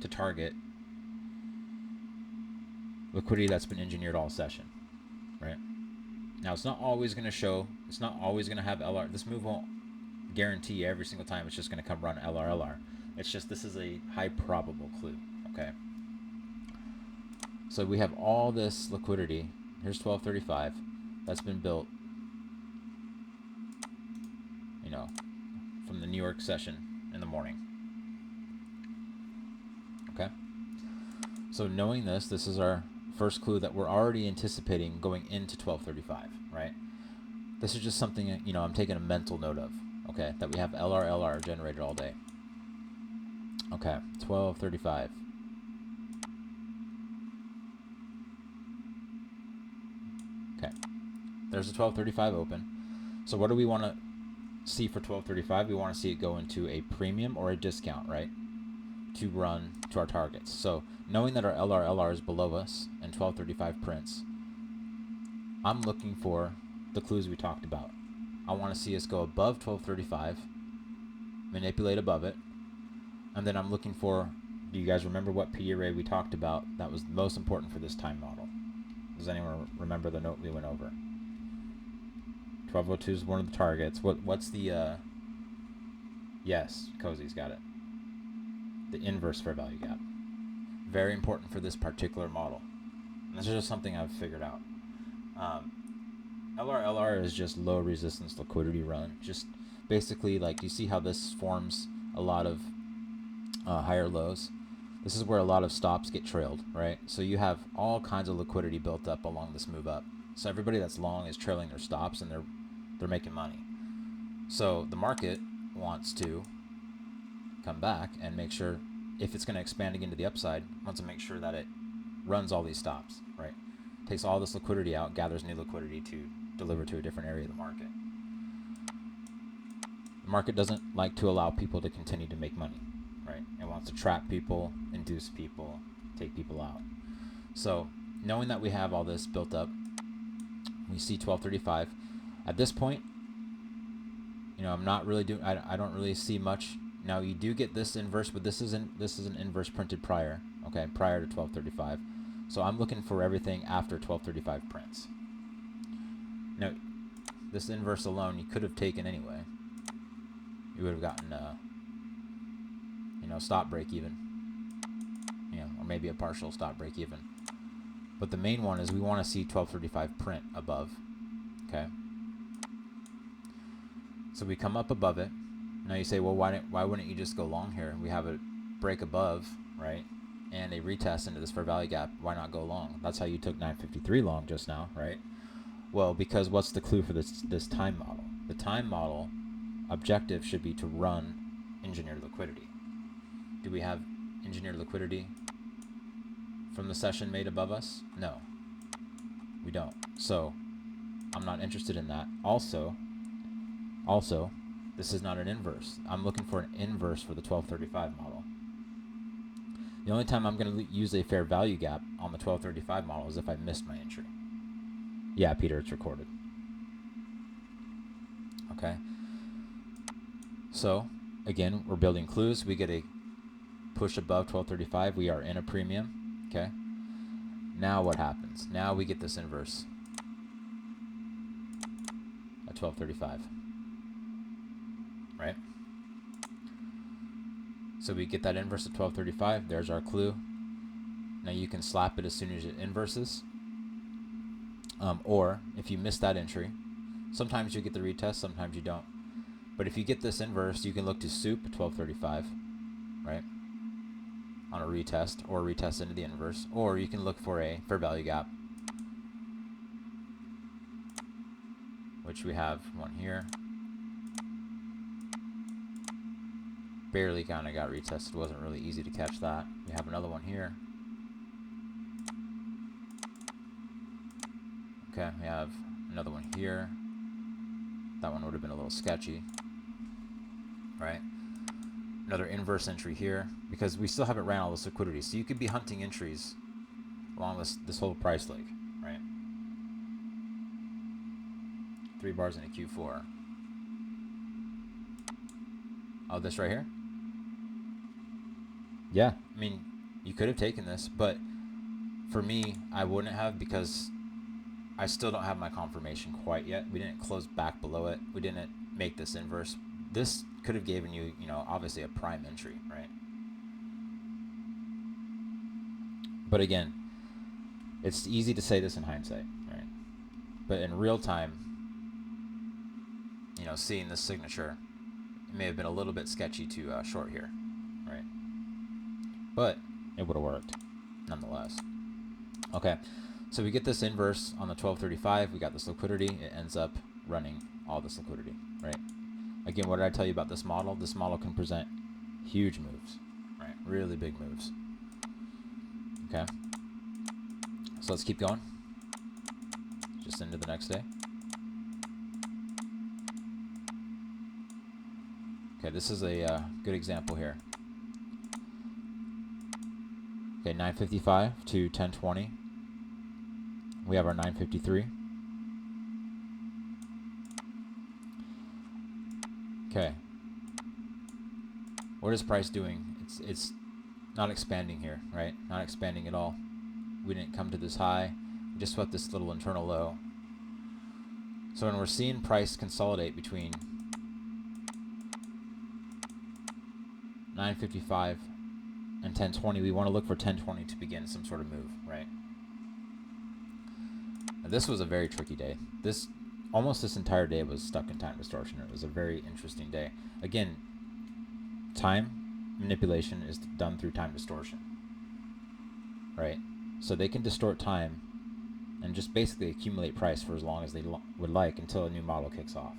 to target liquidity that's been engineered all session, right? Now it's not always going to show, it's not always going to have LR. This move won't guarantee every single time it's just going to come run LR. It's just, this is a high probable clue, okay? So we have all this liquidity. Here's 1235 that's been built, you know, from the New York session in the morning. Okay? So knowing this, this is our first clue that we're already anticipating going into 1235, right? This is just something, you know, I'm taking a mental note of, okay? That we have LR generated all day. Okay, 1235. Okay, there's a 1235 open. So what do we want to see for 1235? We want to see it go into a premium or a discount, right? To run to our targets. So knowing that our LR is below us and 1235 prints, I'm looking for the clues we talked about. I want to see us go above 1235, manipulate above it, and then I'm looking for, do you guys remember what P array we talked about that was most important for this time model? Does anyone remember the note we went over? 1202 is one of the targets. What's the yes, Cozy's got it. The inverse fair value gap. Very important for this particular model. And this is just something I've figured out. LR is just low resistance liquidity run. Just basically, like, you see how this forms a lot of higher lows. This is where a lot of stops get trailed, right? So you have all kinds of liquidity built up along this move up. So everybody that's long is trailing their stops, and they're making money. So the market wants to come back and make sure, if it's going to expand again to the upside, wants to make sure that it runs all these stops, right? Takes all this liquidity out, gathers new liquidity to deliver to a different area of the market. The market doesn't like to allow people to continue to make money, right? It wants to trap people, induce people, take people out. So knowing that we have all this built up, we see 1235. At this point, you know, I'm not really doing, I don't really see much. Now you do get this inverse, but this is an inverse printed prior, okay, prior to 1235. So I'm looking for everything after 1235 prints. Now, this inverse alone you could have taken anyway. You would have gotten, you know, stop break even, you know, or maybe a partial stop break even. But the main one is we want to see 1235 print above, okay? So we come up above it. Now you say, well, why wouldn't you just go long here? We have a break above, right? And a retest into this fair value gap. Why not go long? That's how you took 953 long just now, right? Well, because what's the clue for this time model? The time model objective should be to run engineered liquidity. Do we have engineered liquidity from the session made above us? No, we don't. So I'm not interested in that. Also, this is not an inverse. I'm looking for an inverse for the 1235 model. The only time I'm going to use a fair value gap on the 1235 model is if I missed my entry. Yeah, Peter, it's recorded. Okay. So, again, we're building clues. We get a push above 1235. We are in a premium. Okay. Now what happens? Now we get this inverse at 1235. Right? So we get that inverse at 1235. There's our clue. Now you can slap it as soon as it inverses. Or if you miss that entry, sometimes you get the retest, sometimes you don't. But if you get this inverse, you can look to soup at 1235, right? On a retest, or retest into the inverse. Or you can look for a fair value gap, which we have one here. Barely kind of got retested. Wasn't really easy to catch that. We have another one here. Okay, we have another one here. That one would have been a little sketchy, right? Another inverse entry here, because we still haven't ran all this liquidity. So you could be hunting entries along this whole price leg, right? 3 bars in a Q4. Oh, this right here? Yeah, I mean, you could have taken this, but for me, I wouldn't have, because I still don't have my confirmation quite yet. We didn't close back below it. We didn't make this inverse. This could have given you, obviously a prime entry, right? But again, it's easy to say this in hindsight, right? But in real time, seeing this signature, it may have been a little bit sketchy to short here, right? But it would have worked nonetheless. Okay, so we get this inverse on the 1235. We got this liquidity. It ends up running all this liquidity, right? Again, what did I tell you about this model? This model can present huge moves, right? Really big moves. Okay, so let's keep going. Just into the next day. Okay, this is a good example here. Okay, 955 to 1020. We have our 953. Okay. What is price doing? It's not expanding here, right? Not expanding at all. We didn't come to this high. We just swept this little internal low. So when we're seeing price consolidate between 955 and 1020, we want to look for 1020 to begin some sort of move, right? Now, this was a very tricky day. Almost this entire day was stuck in time distortion. It was a very interesting day. Again, time manipulation is done through time distortion, right? So they can distort time and just basically accumulate price for as long as they would like until a new model kicks off.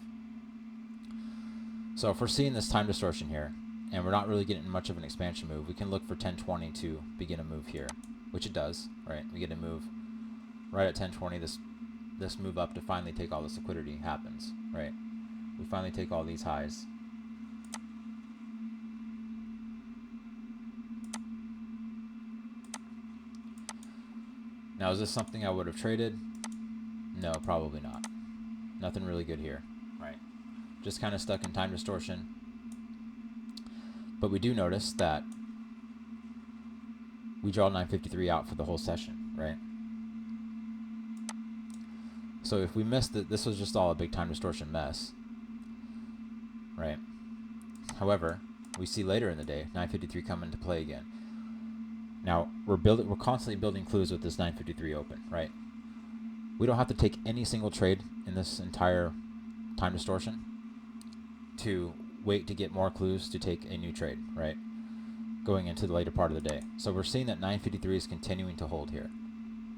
So if we're seeing this time distortion here, and we're not really getting much of an expansion move, we can look for 1020 to begin a move here, which it does, right? We get a move right at 1020. This move up to finally take all this liquidity happens, right? We finally take all these highs. Now, is this something I would have traded? No, probably not. Nothing really good here, right? Just kind of stuck in time distortion. But we do notice that we draw 953 out for the whole session, right? So if we missed it, this was just all a big time distortion mess, right? However, we see later in the day 953 come into play again. Now we're constantly building clues with this 953 open, right? We don't have to take any single trade in this entire time distortion to wait to get more clues to take a new trade, right? Going into the later part of the day. So we're seeing that 953 is continuing to hold here.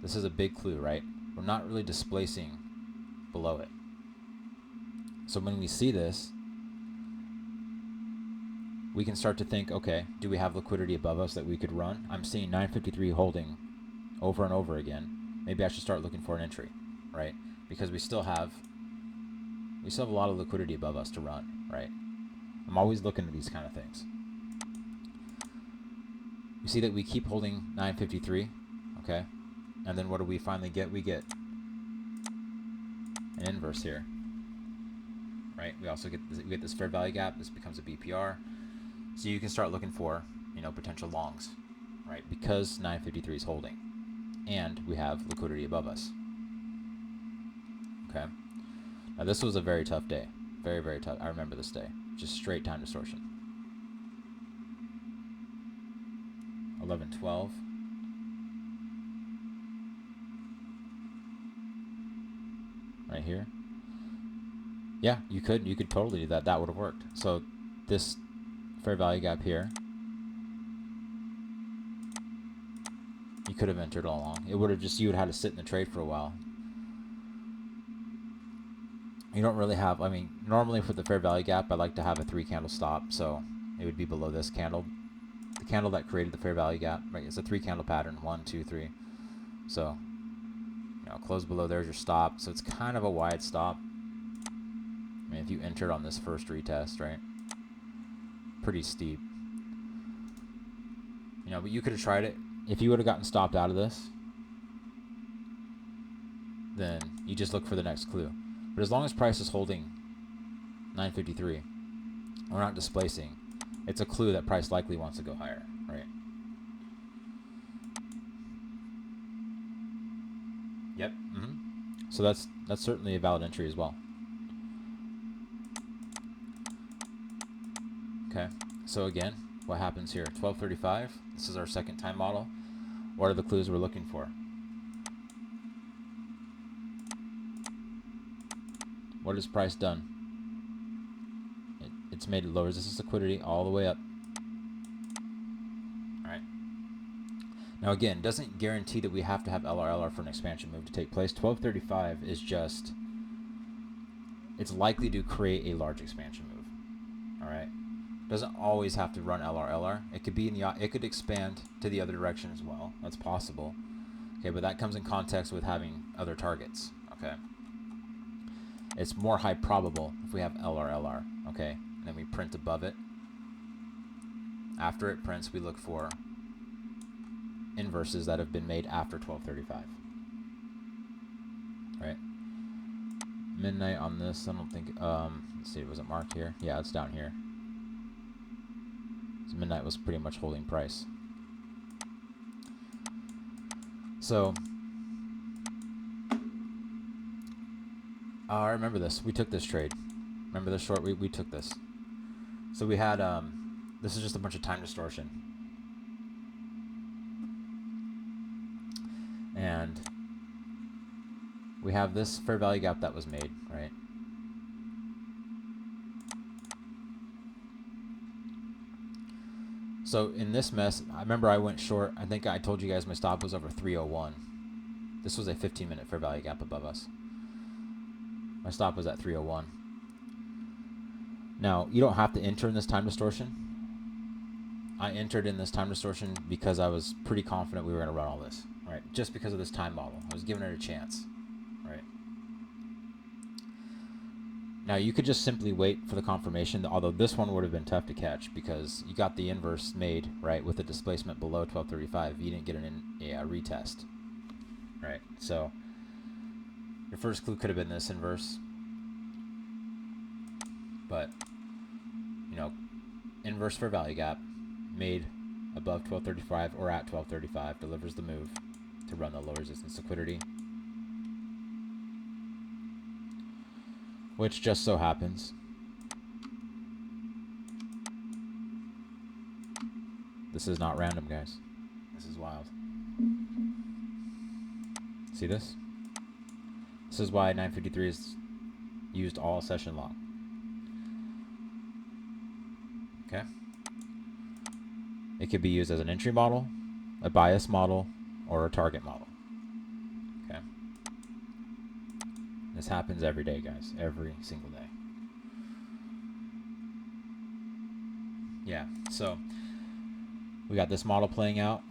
This is a big clue, right? We're not really displacing below it. So when we see this, we can start to think, okay, do we have liquidity above us that we could run? I'm seeing 953 holding over and over again. Maybe I should start looking for an entry, right? Because we still have a lot of liquidity above us to run, right? I'm always looking at these kind of things. You see that we keep holding 953, okay? And then what do we finally get? We get an inverse here, right? We also get this fair value gap. This becomes a BPR. So you can start looking for, potential longs, right? Because 953 is holding, and we have liquidity above us. Okay. Now this was a very tough day, very, very tough. I remember this day, just straight time distortion. 1112. Right here. Yeah, you could totally do that. That would have worked. So this fair value gap here, you could have entered all along. It would have you would have had to sit in the trade for a while. You don't really have, normally for the fair value gap, I like to have a 3 candle stop, so it would be below this candle. The candle that created the fair value gap, right? It's a 3 candle pattern, 1, 2, 3. So, close below there's your stop. So it's kind of a wide stop. If you entered on this first retest, right? Pretty steep. But you could have tried it. If you would have gotten stopped out of this, then you just look for the next clue. But as long as price is holding 953, we're not displacing. It's a clue that price likely wants to go higher, right? Yep. So that's certainly a valid entry as well. Okay. So again, what happens here? 1235. This is our second time model. What are the clues we're looking for? What has price done? It's made low resistance liquidity all the way up. All right. Now again, doesn't guarantee that we have to have LRLR for an expansion move to take place. 1235 is just, it's likely to create a large expansion move. All right. Doesn't always have to run LRLR. It could be it could expand to the other direction as well. That's possible. Okay, but that comes in context with having other targets. Okay. It's more high probable if we have LRLR. Okay, and then we print above it. After it prints, we look for inverses that have been made after 1235. Right. Midnight on this. I don't think. Let's see. Was it marked here? Yeah, it's down here. So midnight was pretty much holding price. So I remember this. We took this trade. Remember this short? We took this. So we had this is just a bunch of time distortion. And we have this fair value gap that was made, right? So in this mess, I remember I went short. I think I told you guys my stop was over 301. This was a 15-minute fair value gap above us. My stop was at 301. Now, you don't have to enter in this time distortion. I entered in this time distortion because I was pretty confident we were going to run all this, right? Just because of this time model. I was giving it a chance, right? Now, you could just simply wait for the confirmation, although this one would have been tough to catch because you got the inverse made, right, with the displacement below 1235. You didn't get a retest, right? So your first clue could have been this inverse, but, inverse fair value gap made above 1235 or at 1235 delivers the move to run the low resistance liquidity, which just so happens this is not random, guys. This is wild. See this? This is why 953 is used all session long. Okay. It could be used as an entry model, a bias model, or a target model. Okay. This happens every day, guys. Every single day. Yeah, so we got this model playing out,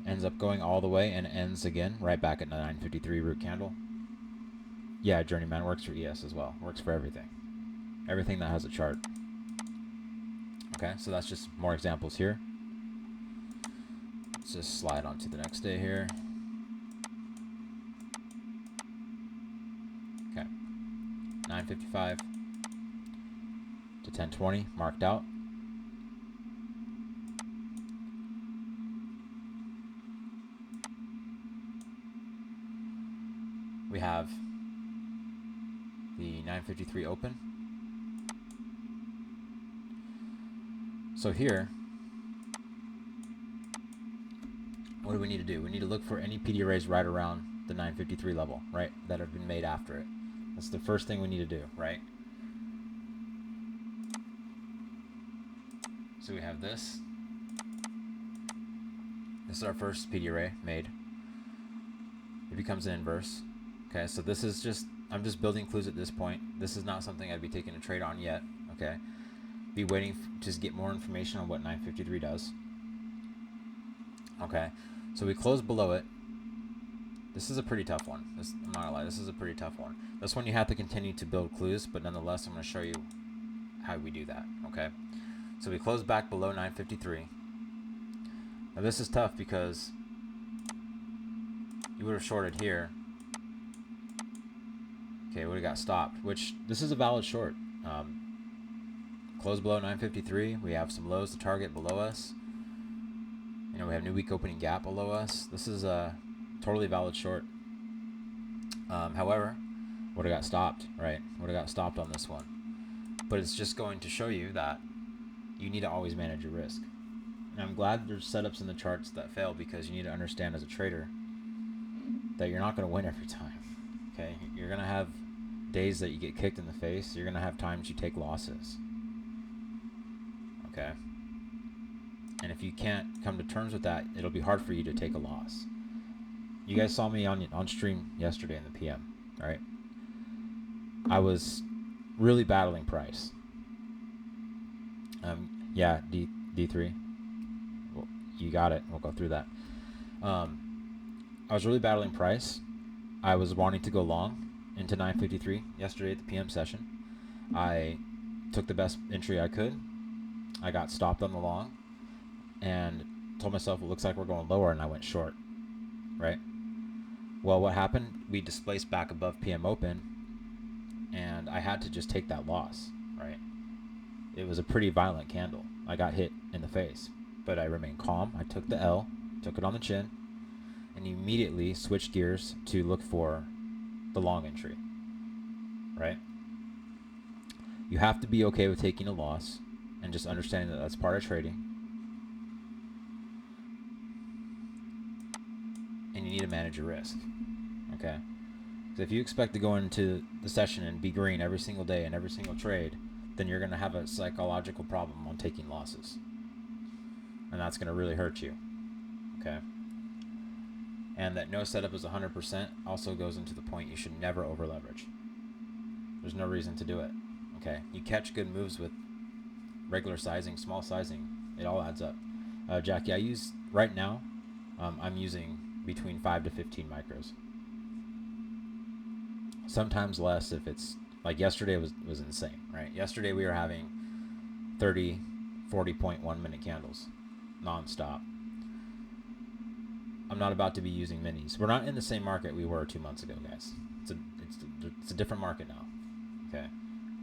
ends up going all the way, and ends again right back at the 953 root candle. Yeah, Journeyman works for ES as well. Works for everything. Everything that has a chart. Okay, so that's just more examples here. Let's just slide on to the next day here. Okay. 9:55 to 10:20 marked out. We have the 9:53 open. So here, what do we need to do? We need to look for any PD arrays right around the 9:53 level, right, that have been made after it. That's the first thing we need to do, right? So we have this. This is our first PD array made. It becomes an inverse. Okay, so this is just, I'm just building clues at this point. This is not something I'd be taking a trade on yet, okay? Be waiting to just get more information on what 9:53 does. Okay, so we close below it. This is a pretty tough one. I'm not gonna lie, this is a pretty tough one. This one you have to continue to build clues, but nonetheless, I'm gonna show you how we do that, okay? So we close back below 9:53. Now this is tough because you would have shorted here. Okay, would have got stopped, which this is a valid short. Close below 9:53. We have some lows to target below us. You know, we have new week opening gap below us. This is a totally valid short. However, would have got stopped, right? Would have got stopped on this one. But it's just going to show you that you need to always manage your risk. And I'm glad there's setups in the charts that fail, because you need to understand as a trader that you're not going to win every time. Okay, you're going to have days that you get kicked in the face. You're going to have times you take losses. Okay, and if you can't come to terms with that, it'll be hard for you to take a loss. You guys saw me on stream yesterday in the PM, right? I was really battling price. Yeah, D3. Well, you got it. We'll go through that. I was really battling price. I was wanting to go long into 9:53 yesterday at the PM session. I took the best entry I could. I got stopped on the long and told myself it looks like we're going lower, and I went short, right? Well, what happened? We displaced back above PM open, and I had to just take that loss, right? It was a pretty violent candle. I got hit in the face, but I remained calm. I took the L, took it on the chin, and immediately switched gears to look for the long entry, right? You have to be okay with taking a loss and just understanding that that's part of trading. And you need to manage your risk, okay? Because if you expect to go into the session and be green every single day in every single trade, then you're going to have a psychological problem on taking losses. And that's going to really hurt you, okay? And that no setup is 100% also goes into the point you should never over leverage. There's no reason to do it, okay? You catch good moves with regular sizing, small sizing, it all adds up. Jackie, I use, right now, I'm using between 5 to 15 micros. Sometimes less if it's, like yesterday was insane, right? Yesterday we were having 30, 40.1 minute candles, non-stop. I'm not about to be using minis. We're not in the same market we were 2 months ago, guys. It's a different market now, okay?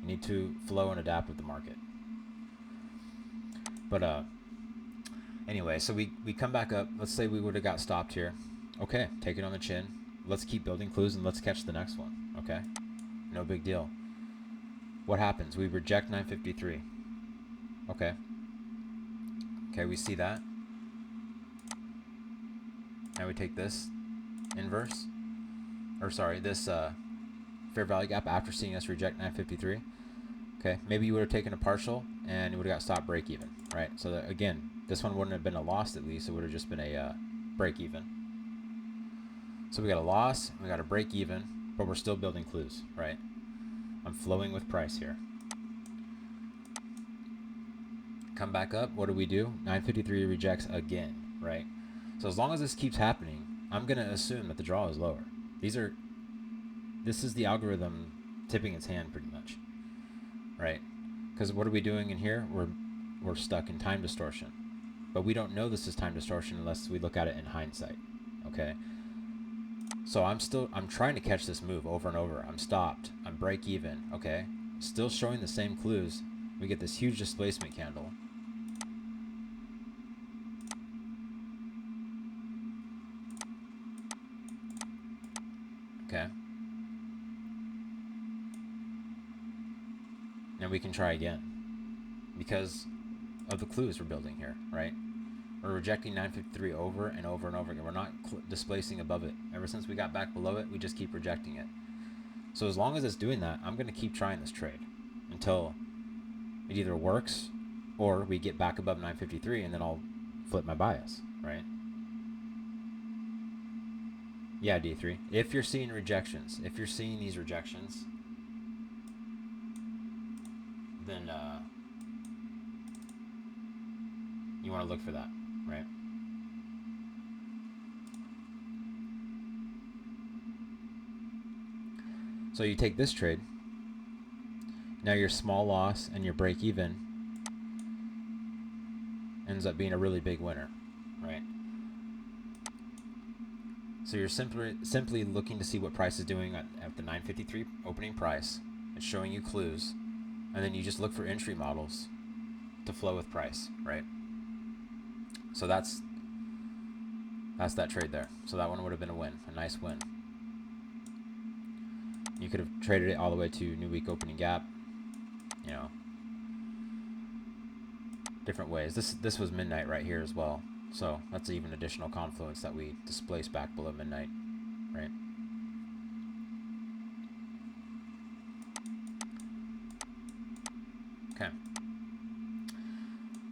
You need to flow and adapt with the market. But anyway, so we come back up. Let's say we would have got stopped here. Okay, take it on the chin. Let's keep building clues and let's catch the next one, okay? No big deal. What happens? We reject 9:53. Okay. Okay, we see that. Now we take this inverse, or sorry, this fair value gap after seeing us reject 9:53. Okay, maybe you would have taken a partial and it would have got stop break even, right? So that, again, this one wouldn't have been a loss, at least it would have just been a break even. So we got a loss, we got a break even, but we're still building clues, right? I'm flowing with price here. Come back up, what do we do? 9:53 rejects again, right? So as long as this keeps happening, I'm going to assume that the draw is lower. This is the algorithm tipping its hand pretty much, right? Because what are we doing in here? We're stuck in time distortion. But we don't know this is time distortion unless we look at it in hindsight, okay? So I'm trying to catch this move over and over. I'm stopped. I'm break even, okay? Still showing the same clues. We get this huge displacement candle. Okay. And we can try again because of the clues we're building here, right? We're rejecting 953 over and over and over again. We're not displacing above it. Ever since we got back below it, we just keep rejecting it. So as long as it's doing that, I'm going to keep trying this trade until it either works or we get back above 953 and then I'll flip my bias, right? Yeah, D3. If you're seeing rejections, if you're seeing these rejections, then you want to look for that, right? So you take this trade. Now your small loss and your break even ends up being a really big winner, right? So you're simply looking to see what price is doing at the 953 opening price. It's showing you clues, and then you just look for entry models to flow with price, right? So that's that trade there. So that one would have been a win, a nice win. You could have traded it all the way to new week opening gap, you know, different ways. This was midnight right here as well. So that's even additional confluence that we displace back below midnight, right? Okay.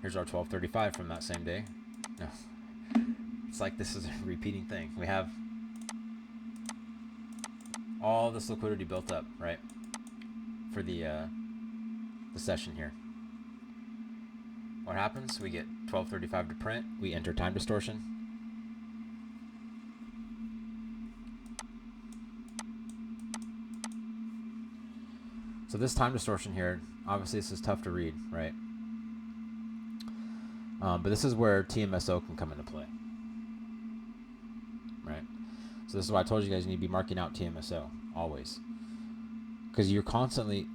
Here's our 1235 from that same day. No, it's like this is a repeating thing. We have all this liquidity built up, right, for the session here. What happens? We get 1235 to print. We enter time distortion. So this time distortion here, obviously this is tough to read, right? But this is where TMSO can come into play, right? So this is why I told you guys you need to be marking out TMSO always, because you're constantly,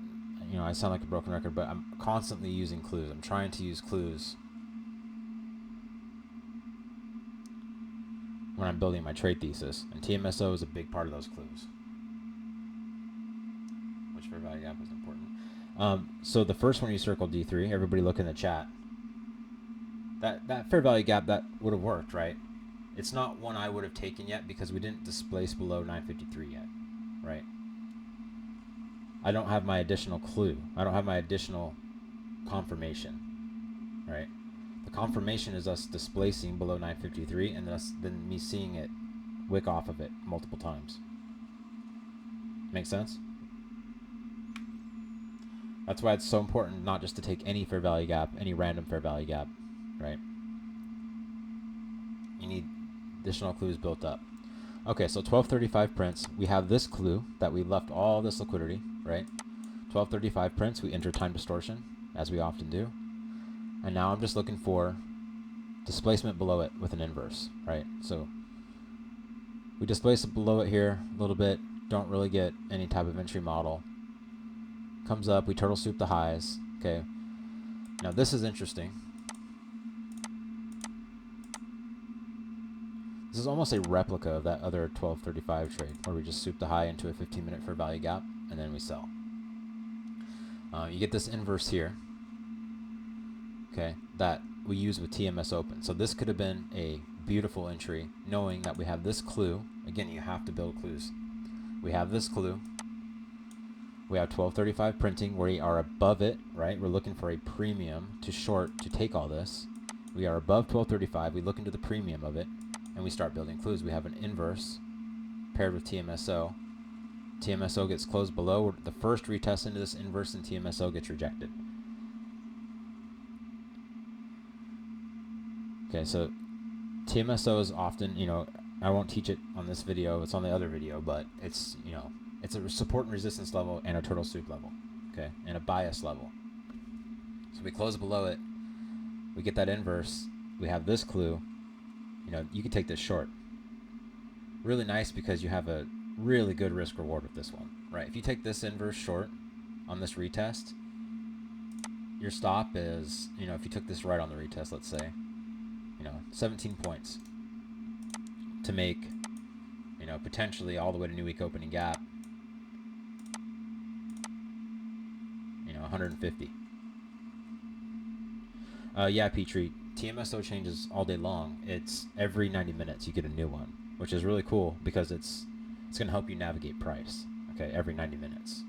you know, I sound like a broken record, but I'm constantly using clues. I'm trying to use clues when I'm building my trade thesis, and TMSO is a big part of those clues. Which fair value gap is important. So the first one you circled, D3, everybody look in the chat. That fair value gap, that would have worked, right? It's not one I would have taken yet because we didn't displace below 953 yet, right? I don't have my additional clue. I don't have my additional confirmation, right? The confirmation is us displacing below 953 and then me seeing it wick off of it multiple times. Make sense? That's why it's so important not just to take any fair value gap, any random fair value gap, right? You need additional clues built up. Okay, so 1235 prints. We have this clue that we left all this liquidity, right? 1235 prints, we enter time distortion, as we often do. And now I'm just looking for displacement below it with an inverse, right? So we displace it below it here a little bit, don't really get any type of entry model. Comes up, we turtle soup the highs, okay? Now this is interesting. This is almost a replica of that other 1235 trade where we just soup the high into a 15-minute fair value gap and then we sell. You get this inverse here, okay, that we use with TMS open. So this could have been a beautiful entry knowing that we have this clue. Again, you have to build clues. We have this clue. We have 1235 printing where we are above it, right? We're looking for a premium to short to take all this. We are above 1235. We look into the premium of it. And we start building clues. We have an inverse paired with TMSO. TMSO gets closed below. The first retest into this inverse and TMSO gets rejected. Okay, so TMSO is often, you know, I won't teach it on this video. It's on the other video, but it's, you know, it's a support and resistance level and a turtle soup level, okay, and a bias level. So we close below it. We get that inverse. we have this clue. You know, you can take this short. Really nice because you have a really good risk reward with this one, right? If you take this inverse short on this retest, your stop is, you know, if you took this right on the retest, let's say, you know, 17 points to make, you know, potentially all the way to new week opening gap, you know, 150. Yeah, Petrie, TMSO changes all day long. It's every 90 minutes you get a new one, which is really cool because it's going to help you navigate price, okay, every 90 minutes.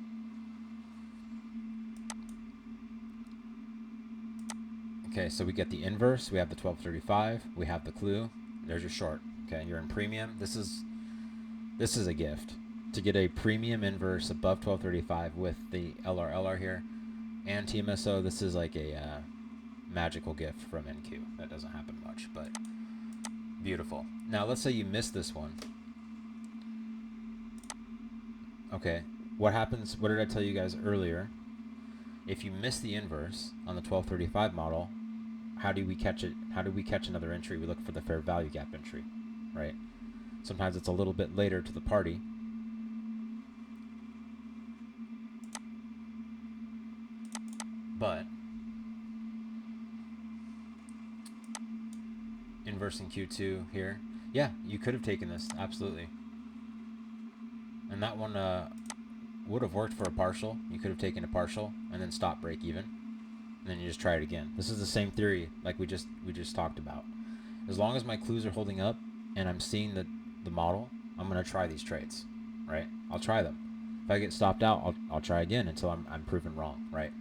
Okay, so we get the inverse, we have the 1235, we have the clue. There's your short. Okay, you're in premium. This is a gift. To get a premium inverse above 1235 with the LR here and TMSO, this is like a magical gift from NQ. That doesn't happen much, but beautiful. Now let's say you missed this one. Okay, what happens? What did I tell you guys earlier? If you miss the inverse on the 1235 model, how do we catch it? How do we catch another entry? We look for the fair value gap entry, right? Sometimes it's a little bit later to the party. But inverse in Q2 here. Yeah, you could have taken this, absolutely. And that one would have worked for a partial. You could have taken a partial and then stop break even. And then you just try it again. This is the same theory like we just talked about. As long as my clues are holding up and I'm seeing the model, I'm going to try these trades, right? I'll try them. If I get stopped out, I'll try again until I'm proven wrong, right?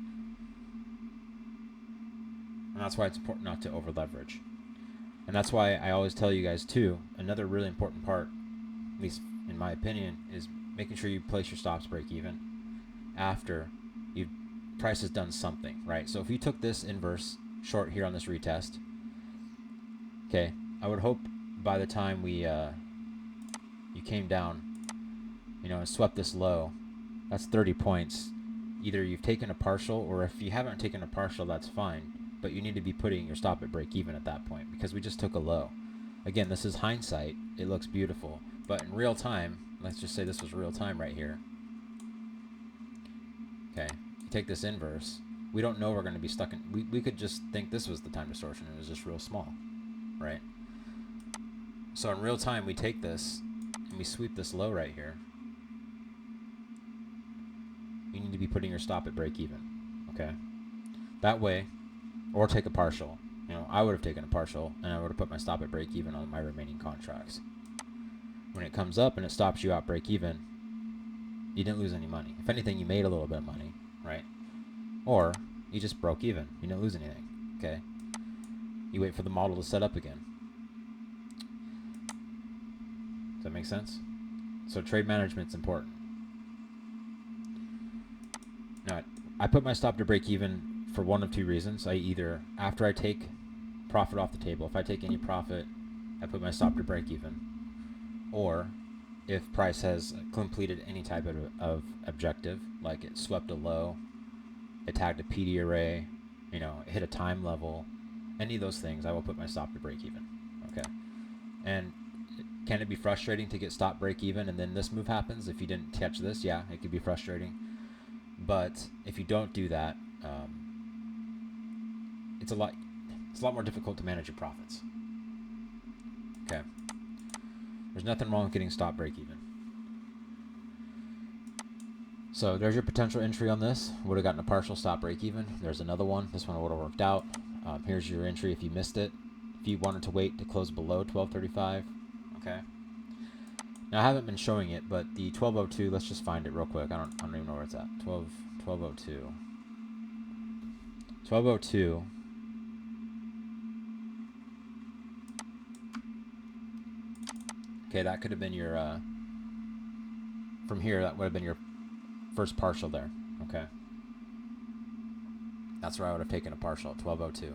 And that's why it's important not to over leverage. And that's why I always tell you guys too, another really important part, at least in my opinion, is making sure you place your stops break even after price has done something, right? So if you took this inverse short here on this retest, okay, I would hope by the time we you came down, you know, and swept this low, that's 30 points. Either you've taken a partial, or if you haven't taken a partial, that's fine, but you need to be putting your stop at break even at that point because we just took a low. Again, this is hindsight. It looks beautiful, but in real time, let's just say this was real time right here. Okay, you take this inverse. We don't know we're going to be stuck in. We could just think this was the time distortion and it was just real small, right? So in real time, we take this and we sweep this low right here. You need to be putting your stop at break even, okay? That way, or take a partial. You know, I would have taken a partial and I would have put my stop at break even on my remaining contracts. When it comes up and it stops you out break even, you didn't lose any money. If anything, you made a little bit of money, right? Or you just broke even. You didn't lose anything, okay? You wait for the model to set up again. Does that make sense? So trade management's important. Now, I put my stop to break even for one of two reasons. I either, after I take profit off the table, if I take any profit, I put my stop to break even. Or if price has completed any type of objective, like it swept a low, it tagged a PD array, you know, it hit a time level, any of those things, I will put my stop to break even. Okay. And can it be frustrating to get stop break even and then this move happens? If you didn't catch this, yeah, it could be frustrating. But if you don't do that, it's a lot more difficult to manage your profits. Okay. There's nothing wrong with getting stop break even. So there's your potential entry on this. Would have gotten a partial stop break even. There's another one. This one would have worked out. Here's your entry if you missed it. If you wanted to wait to close below 1235. Okay. Now I haven't been showing it, but the 1202, let's just find it real quick. I don't even know where it's at. 1202. 1202. Okay, that could have been your, from here, that would have been your first partial there. Okay. That's where I would have taken a partial at 1202.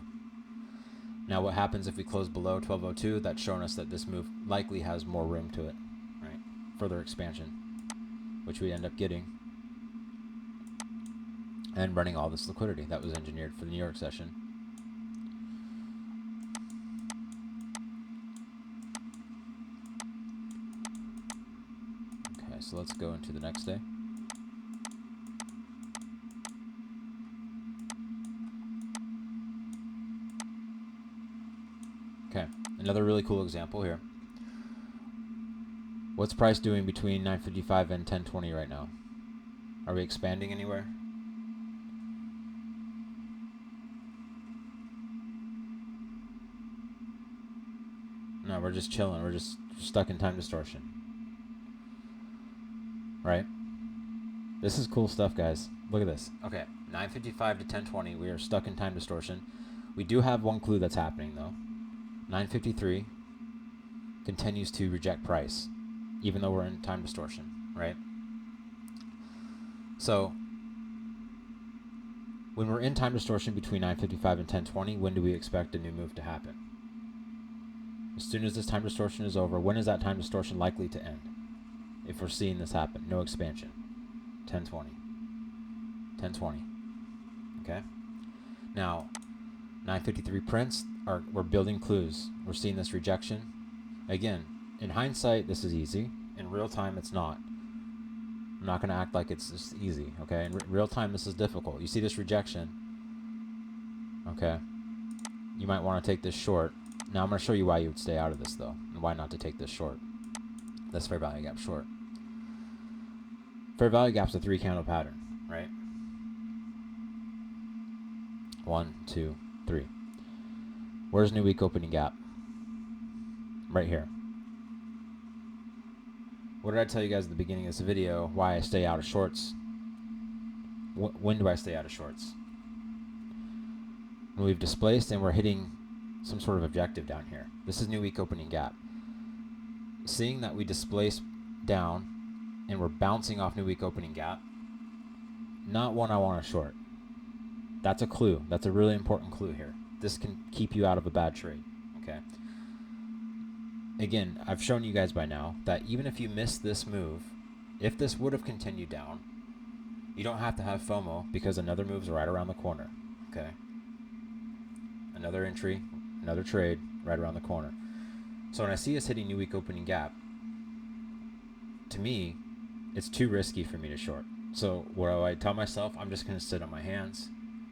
Now what happens if we close below 1202? That's showing us that this move likely has more room to it, right? Further expansion, which we end up getting. And running all this liquidity that was engineered for the New York session. nice. So let's go into the next day. Okay, another really cool example here. What's price doing between 955 and 1020 right now? Are we expanding anywhere? No, we're just chilling. We're just stuck in time distortion. Right? This is cool stuff, guys. Look at this. Okay, 955 to 1020. We are stuck in time distortion. We do have one clue that's happening, though. 953 continues to reject price, even though we're in time distortion, right? So when we're in time distortion between 955 and 1020, when do we expect a new move to happen? As soon as this time distortion is over, when is that time distortion likely to end? If we're seeing this happen, no expansion. 1020. 1020. Okay? Now, 953 prints, we're building clues. We're seeing this rejection. Again, in hindsight, this is easy. In real time, it's not. I'm not going to act like it's just easy, okay? In real time, this is difficult. You see this rejection, okay? You might want to take this short. Now, I'm going to show you why you would stay out of this, though, and why not to take this short. This fair value gap short. Fair value gap's a 3-candle pattern, right? 1, 2, 3. Where's new week opening gap? Right here. What did I tell you guys at the beginning of this video? Why I stay out of shorts? When do I stay out of shorts? When we've displaced and we're hitting some sort of objective down here. This is new week opening gap. Seeing that we displace down and we're bouncing off new week opening gap, not one I want to short. That's a clue. That's a really important clue here. This can keep you out of a bad trade, okay? Again, I've shown you guys by now that even if you miss this move, if this would have continued down, you don't have to have FOMO because another move's right around the corner, okay? Another entry, another trade right around the corner. So when I see us hitting new week opening gap, to me, it's too risky for me to short. So what do I tell myself? I'm just going to sit on my hands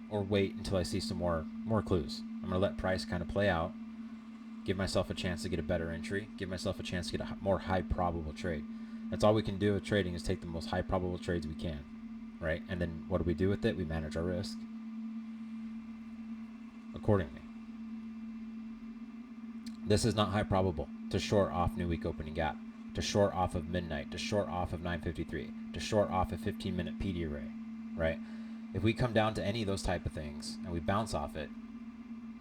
or wait until I see some more clues. I'm going to let price kind of play out, give myself a chance to get a better entry, give myself a chance to get a more high probable trade. That's all we can do with trading is take the most high probable trades we can, right? And then what do we do with it? We manage our risk accordingly. This is not high probable to short off new week opening gap, to short off of midnight, to short off of 953, to short off a 15-minute PD array, right? If we come down to any of those type of things and we bounce off it,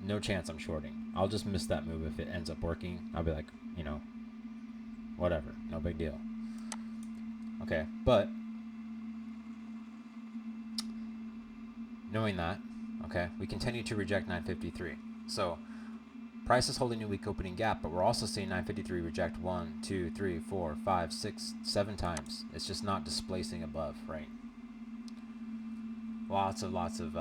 no chance I'm shorting. I'll just miss that move if it ends up working. I'll be like, you know, whatever, no big deal. Okay, but knowing that, okay, we continue to reject 953. So price is holding new week opening gap, but we're also seeing 953 reject 1, 2, 3, 4, 5, 6, 7 times. It's just not displacing above, right? Lots of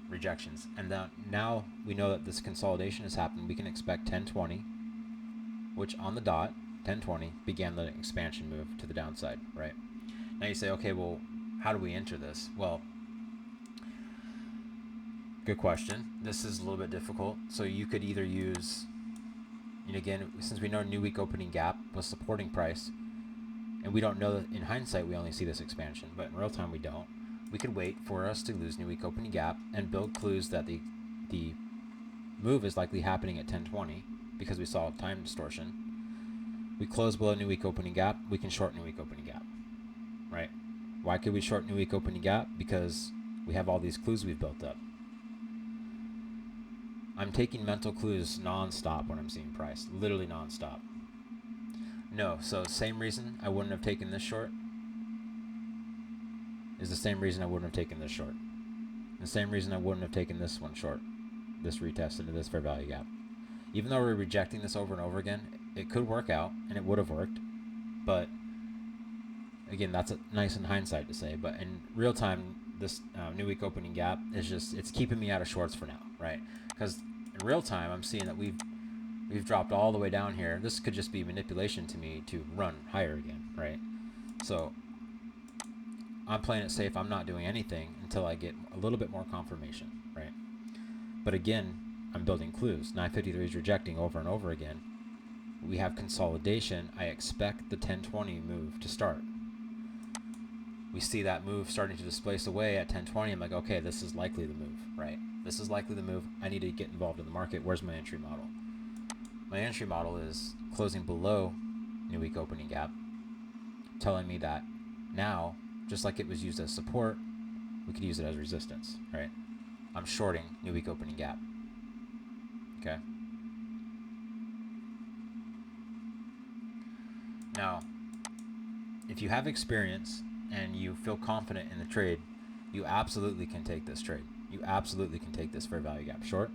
rejections. And now we know that this consolidation has happened. We can expect 1020, which on the dot, 1020, began the expansion move to the downside, right? Now you say, okay, well, how do we enter this? Well, good question. This is a little bit difficult. So you could either use, and again, since we know new week opening gap was supporting price, and we don't know that in hindsight we only see this expansion, but in real time we don't. We could wait for us to lose new week opening gap and build clues that the move is likely happening at 1020 because we saw time distortion. We close below new week opening gap, we can short new week opening gap, right? Why could we short new week opening gap? Because we have all these clues we've built up. I'm taking mental clues non-stop when I'm seeing price, literally non-stop. No, so same reason I wouldn't have taken this short is the same reason I wouldn't have taken this short. The same reason I wouldn't have taken this one short, this retest into this fair value gap. Even though we're rejecting this over and over again, it could work out, and it would have worked. But again, that's nice in hindsight to say. But in real time, this new week opening gap is just, it's keeping me out of shorts for now, right? Because in real time, I'm seeing that we've dropped all the way down here. This could just be manipulation to me to run higher again, right? So I'm playing it safe. I'm not doing anything until I get a little bit more confirmation, right? But again, I'm building clues. 953 is rejecting over and over again. We have consolidation. I expect the 1020 move to start. We see that move starting to displace away at 1020. I'm like, okay, this is likely the move, right? This is likely the move. I need to get involved in the market. Where's my entry model? My entry model is closing below new week opening gap, telling me that now, just like it was used as support, we could use it as resistance, right? I'm shorting new week opening gap. Okay. Now, if you have experience and you feel confident in the trade, you absolutely can take this trade. You absolutely can take this fair value gap short.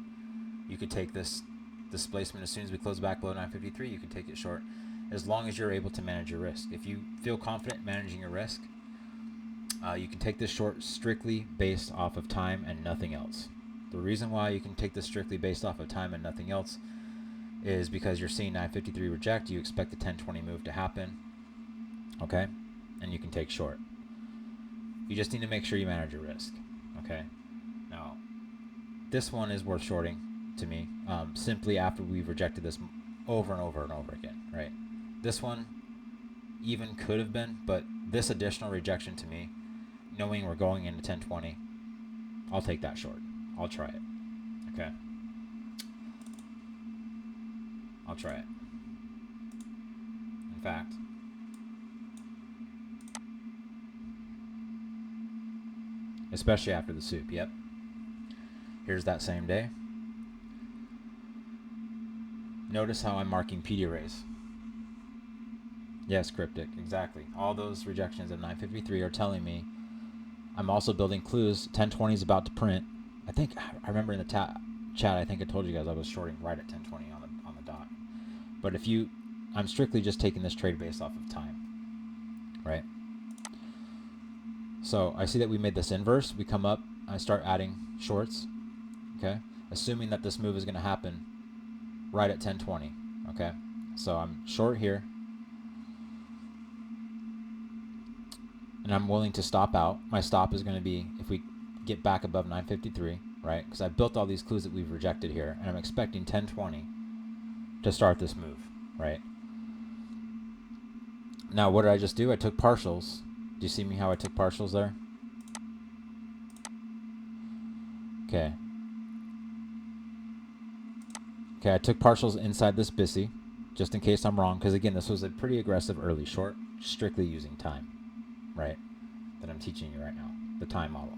You could take this displacement as soon as we close back below 953. You can take it short as long as you're able to manage your risk. If you feel confident managing your risk, you can take this short strictly based off of time and nothing else. The reason why you can take this strictly based off of time and nothing else is because you're seeing 953 reject. You expect the 1020 move to happen, okay? And you can take short. You just need to make sure you manage your risk, okay? Now, this one is worth shorting to me, simply after we've rejected this over and over and over again, right? This one even could have been, but this additional rejection to me, knowing we're going into 1020, I'll take that short. I'll try it, okay? I'll try it. In fact, especially after the soup, yep. Here's that same day. Notice how I'm marking PD arrays. Yes, cryptic, exactly. All those rejections at 953 are telling me I'm also building clues. 1020 is about to print. I think, I remember in the chat, I think I told you guys I was shorting right at 1020 on the dot. But if you, I'm strictly just taking this trade based off of time, right? So I see that we made this inverse. We come up, I start adding shorts, okay? Assuming that this move is gonna happen right at 1020, okay? So I'm short here, and I'm willing to stop out. My stop is gonna be if we get back above 953, right? Because I built all these clues that we've rejected here, and I'm expecting 1020 to start this move, right? Now, what did I just do? I took partials. Do you see me how I took partials there? Okay. Okay, I took partials inside this BISI, just in case I'm wrong, because again, this was a pretty aggressive early short, strictly using time, right? That I'm teaching you right now, the time model.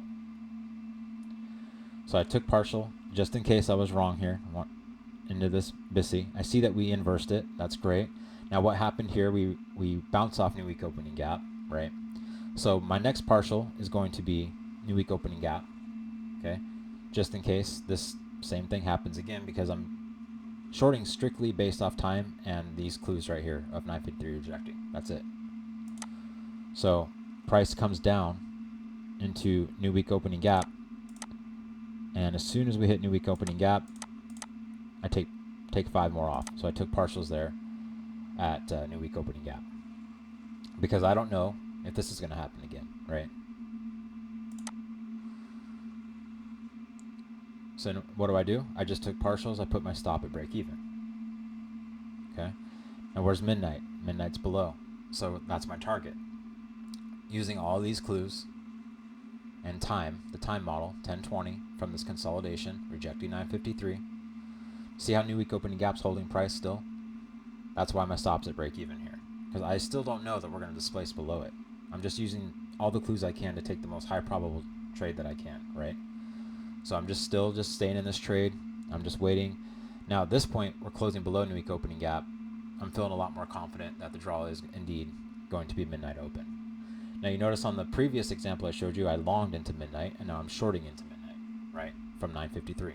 So I took partial, just in case I was wrong here, into this BISI. I see that we inversed it. That's great. Now what happened here, we bounce off new week opening gap, right? So my next partial is going to be new week opening gap, okay? Just in case this same thing happens again, because I'm shorting strictly based off time and these clues right here of 953 rejecting. That's it. So price comes down into new week opening gap, and as soon as we hit new week opening gap, I take 5 more off. So I took partials there at new week opening gap, because I don't know if this is going to happen again, right? So what do? I just took partials. I put my stop at break even. Okay. Now where's midnight? Midnight's below. So that's my target. Using all these clues and time, the time model, 1020 from this consolidation, rejecting 953. See how new week opening gap's holding price still? That's why my stop's at break even here, because I still don't know that we're going to displace below it. I'm just using all the clues I can to take the most high probable trade that I can, right? So I'm just still staying in this trade. I'm just waiting. Now at this point, we're closing below new week opening gap. I'm feeling a lot more confident that the draw is indeed going to be midnight open. Now you notice on the previous example I showed you, I longed into midnight, and now I'm shorting into midnight, right? From 953.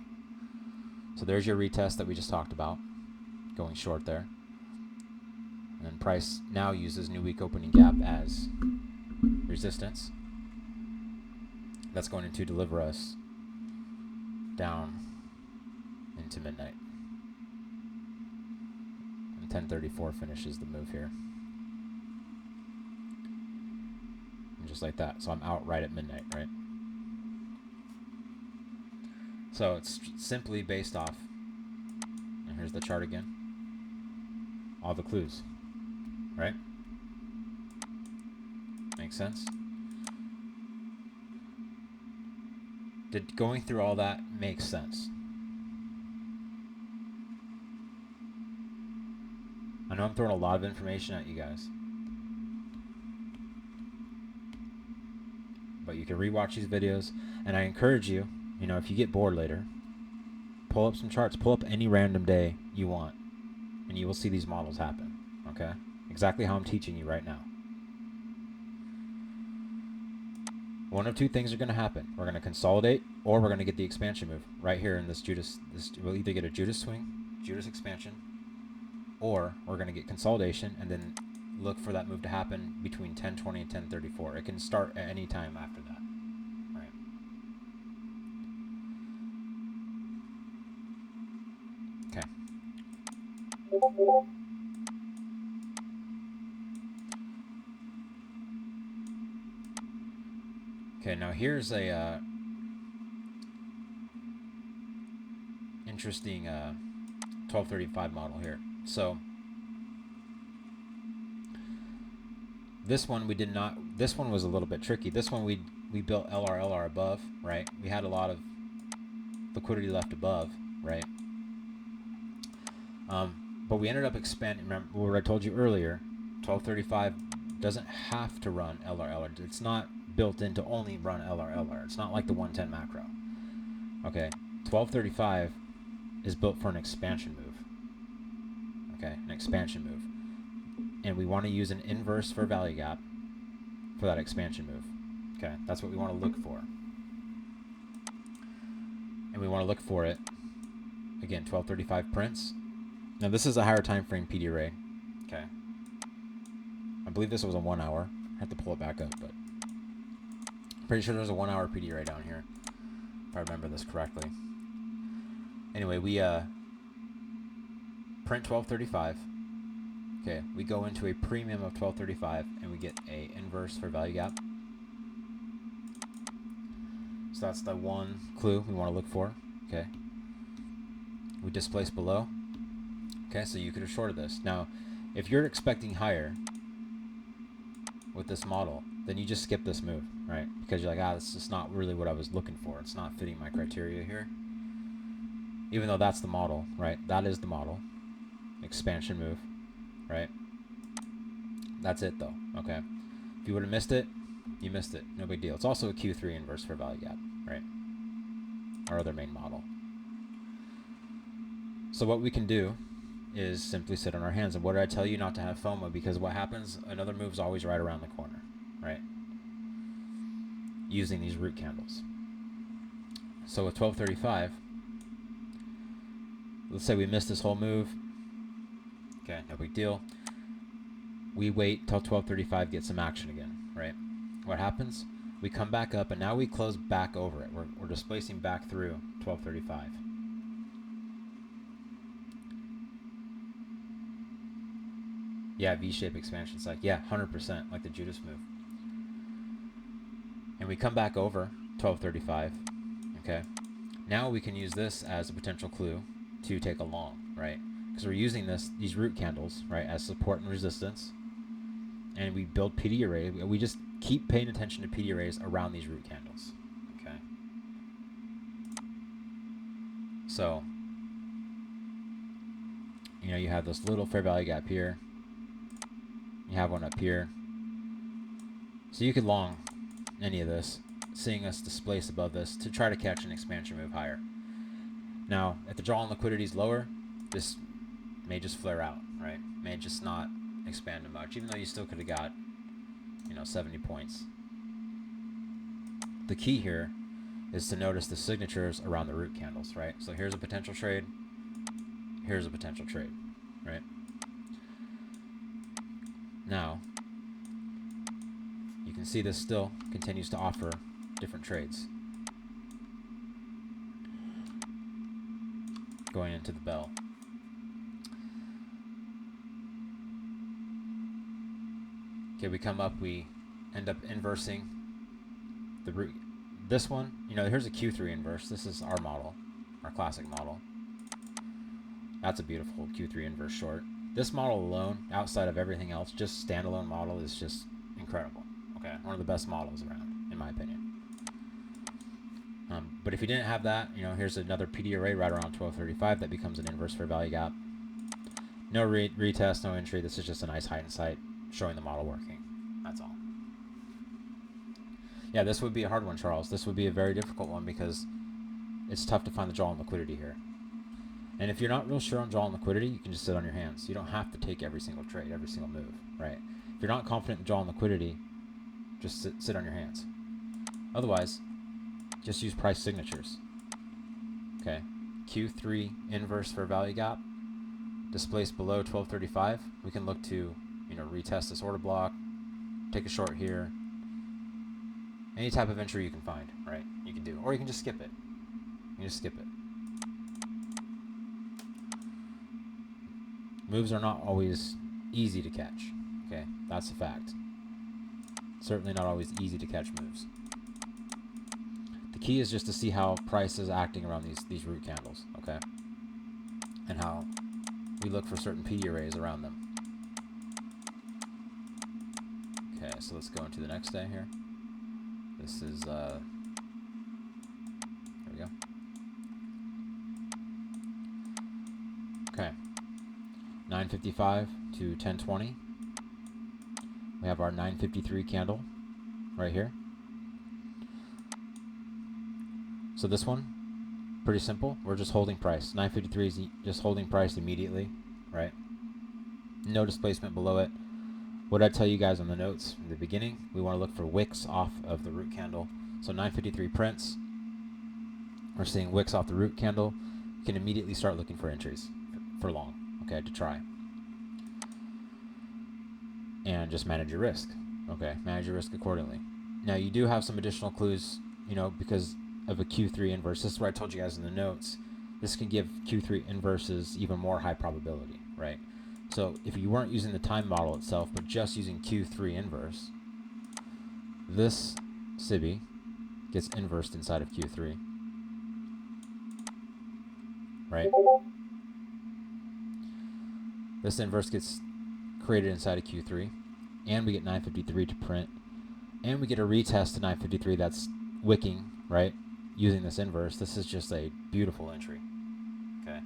So there's your retest that we just talked about, going short there. And then price now uses new week opening gap as resistance. That's going to deliver us down into midnight. And 1034 finishes the move here. And just like that. So I'm out right at midnight, right? So it's simply based off, and here's the chart again, all the clues, right? Makes sense? Did going through all that make sense? I know I'm throwing a lot of information at you guys. But you can rewatch these videos, and I encourage you, you know, if you get bored later, pull up some charts, pull up any random day you want, and you will see these models happen, okay? Exactly how I'm teaching you right now. One of two things are going to happen. We're going to consolidate, or we're going to get the expansion move right here in this Judas. We'll either get a Judas swing, Judas expansion, or we're going to get consolidation and then look for that move to happen between 10:20 and 10:34. It can start at any time after that. Right. Okay. Okay, now here's a interesting 1235 model here. So this one we did not. This one was a little bit tricky. This one we built LR above, right? We had a lot of liquidity left above, right? But we ended up expanding. Remember what I told you earlier? 1235 doesn't have to run LR. It's not built in to only run LR. It's not like the 110 macro. Okay, 1235 is built for an expansion move. Okay, an expansion move. And we want to use an inverse for value gap for that expansion move. Okay, that's what we want to look for. And we want to look for it, again, 1235 prints. Now this is a higher time frame PD array. Okay. I believe this was a 1 hour. I have to pull it back up, but I'm pretty sure there's a 1 hour PD array down here, if I remember this correctly. Anyway, we print 1235. Okay, we go into a premium of 1235 and we get a inverse for value gap. So that's the one clue we want to look for. Okay. We displace below. Okay, so you could have shorted this. Now, if you're expecting higher with this model, then you just skip this move, right? Because you're like, this is not really what I was looking for. It's not fitting my criteria here. Even though that's the model, right? That is the model. Expansion move, right? That's it though, okay? If you would have missed it, you missed it. No big deal. It's also a Q3 inverse for value gap, right? Our other main model. So what we can do is simply sit on our hands. And what did I tell you? Not to have FOMO, because what happens, another move's always right around the corner, right? Using these root candles. So with 1235, let's say we missed this whole move. Okay, no big deal. We wait till 1235 gets some action again, right? What happens? We come back up, and now we close back over it. We're displacing back through 1235. Yeah, V-shape expansion cycle. Yeah, 100%, like the Judas move. And we come back over 1235, okay? Now we can use this as a potential clue to take a long, right? Because we're using these root candles, right, as support and resistance. And we build PD array. We just keep paying attention to PD arrays around these root candles, okay? So, you know, you have this little fair value gap here. You have one up here. So you could long any of this, seeing us displace above this to try to catch an expansion move higher. Now, if the draw on liquidity is lower, this may just flare out, right? May just not expand much, even though you still could have got, 70 points. The key here is to notice the signatures around the root candles, right? So here's a potential trade. Here's a potential trade, right? Now, you can see this still continues to offer different trades. Going into the bell. Okay, we come up, we end up inversing the root. This one, you know, here's a Q3 inverse. This is our model, our classic model. That's a beautiful Q3 inverse short. This model alone, outside of everything else, just standalone model is just incredible. Okay, one of the best models around, in my opinion. But if you didn't have that, you know, here's another PD array right around 1235 that becomes an inverse fair value gap. No retest, no entry. This is just a nice hide in sight showing the model working. That's all. Yeah, this would be a hard one, Charles. This would be a very difficult one because it's tough to find the draw and liquidity here. And if you're not real sure on draw and liquidity, you can just sit on your hands. You don't have to take every single trade, every single move, right? If you're not confident in draw and liquidity, just sit on your hands. Otherwise, just use price signatures. Okay, Q3 inverse fair value gap displaced below 1235. We can look to, you know, retest this order block, take a short here. Any type of entry you can find, right? You can do, or you can just skip it. You can just skip it. Moves are not always easy to catch. Okay, that's a fact. Certainly not always easy to catch moves. The key is just to see how price is acting around these root candles, okay? And how we look for certain PD arrays around them. Okay, so let's go into the next day here. This is, there we go. Okay, 955 to 1020. We have our 953 candle right here. So this one, pretty simple. We're just holding price. 953 is just holding price immediately, right? No displacement below it. What I tell you guys on the notes in the beginning, we want to look for wicks off of the root candle. So 953 prints. We're seeing wicks off the root candle. You can immediately start looking for entries for long, okay, to try. And just manage your risk, okay? Manage your risk accordingly. Now, you do have some additional clues, you know, because of a Q3 inverse. This is where I told you guys in the notes. This can give Q3 inverses even more high probability, right? So if you weren't using the time model itself, but just using Q3 inverse, this SIBI gets inversed inside of Q3, right? This inverse gets created inside of Q3, and we get 953 to print, and we get a retest to 953 that's wicking, right, using this inverse. This is just a beautiful entry, okay?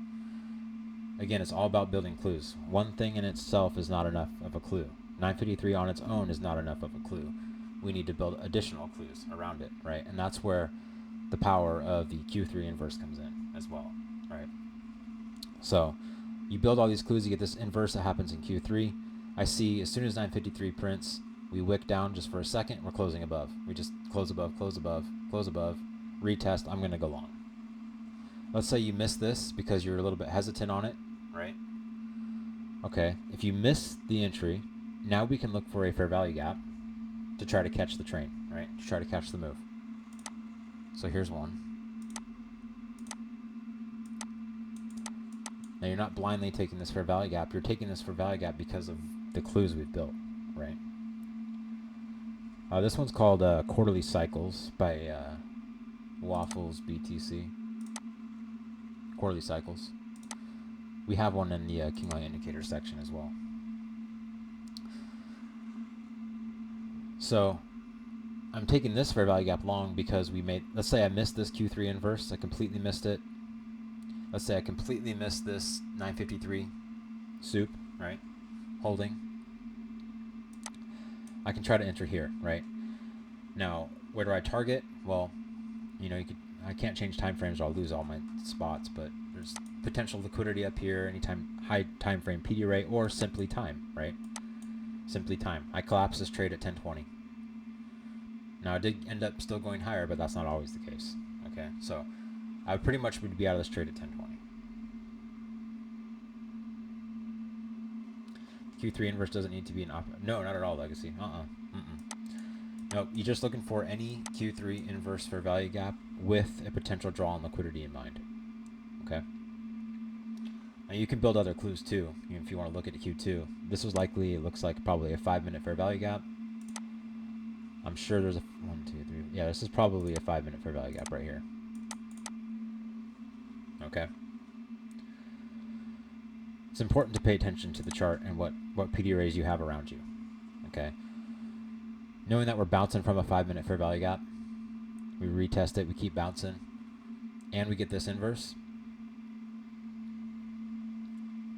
Again, it's all about building clues. One thing in itself is not enough of a clue. 953 on its own is not enough of a clue. We need to build additional clues around it, right? And that's where the power of the Q3 inverse comes in as well, right? So you build all these clues, you get this inverse that happens in Q3. I see as soon as 953 prints, we wick down just for a second, we're closing above. We just close above, close above, close above, retest, I'm gonna go long. Let's say you miss this because you're a little bit hesitant on it, right? Okay, if you miss the entry, now we can look for a fair value gap to try to catch the train, right? To try to catch the move. So here's one. Now you're not blindly taking this fair value gap, you're taking this fair value gap because of the clues we've built, right? This one's called Quarterly Cycles by Waffles BTC. Quarterly Cycles. We have one in the Kingley Indicator section as well. So I'm taking this fair value gap long because we made, let's say I missed this Q3 inverse, I completely missed it. Let's say I completely missed this 953 soup, right? Holding. I can try to enter here, right? Now, where do I target? Well, you know, I can't change time frames or I'll lose all my spots, but there's potential liquidity up here, anytime high time frame PD array, or simply time, right? Simply time. I collapsed this trade at 1020. Now, I did end up still going higher, but that's not always the case, okay? So I pretty much would be out of this trade at 1020. Q3 inverse doesn't need to be an no, not at all, Legacy. No, you're just looking for any Q3 inverse fair value gap with a potential draw on liquidity in mind. Okay. Now you can build other clues too, if you want to look at Q2. This was likely, it looks like probably a 5-minute fair value gap. I'm sure there's a 1, 2, 3. Yeah, this is probably a 5-minute fair value gap right here. Okay. It's important to pay attention to the chart and what PD arrays you have around you. Okay. Knowing that we're bouncing from a 5-minute fair value gap, we retest it, we keep bouncing, and we get this inverse.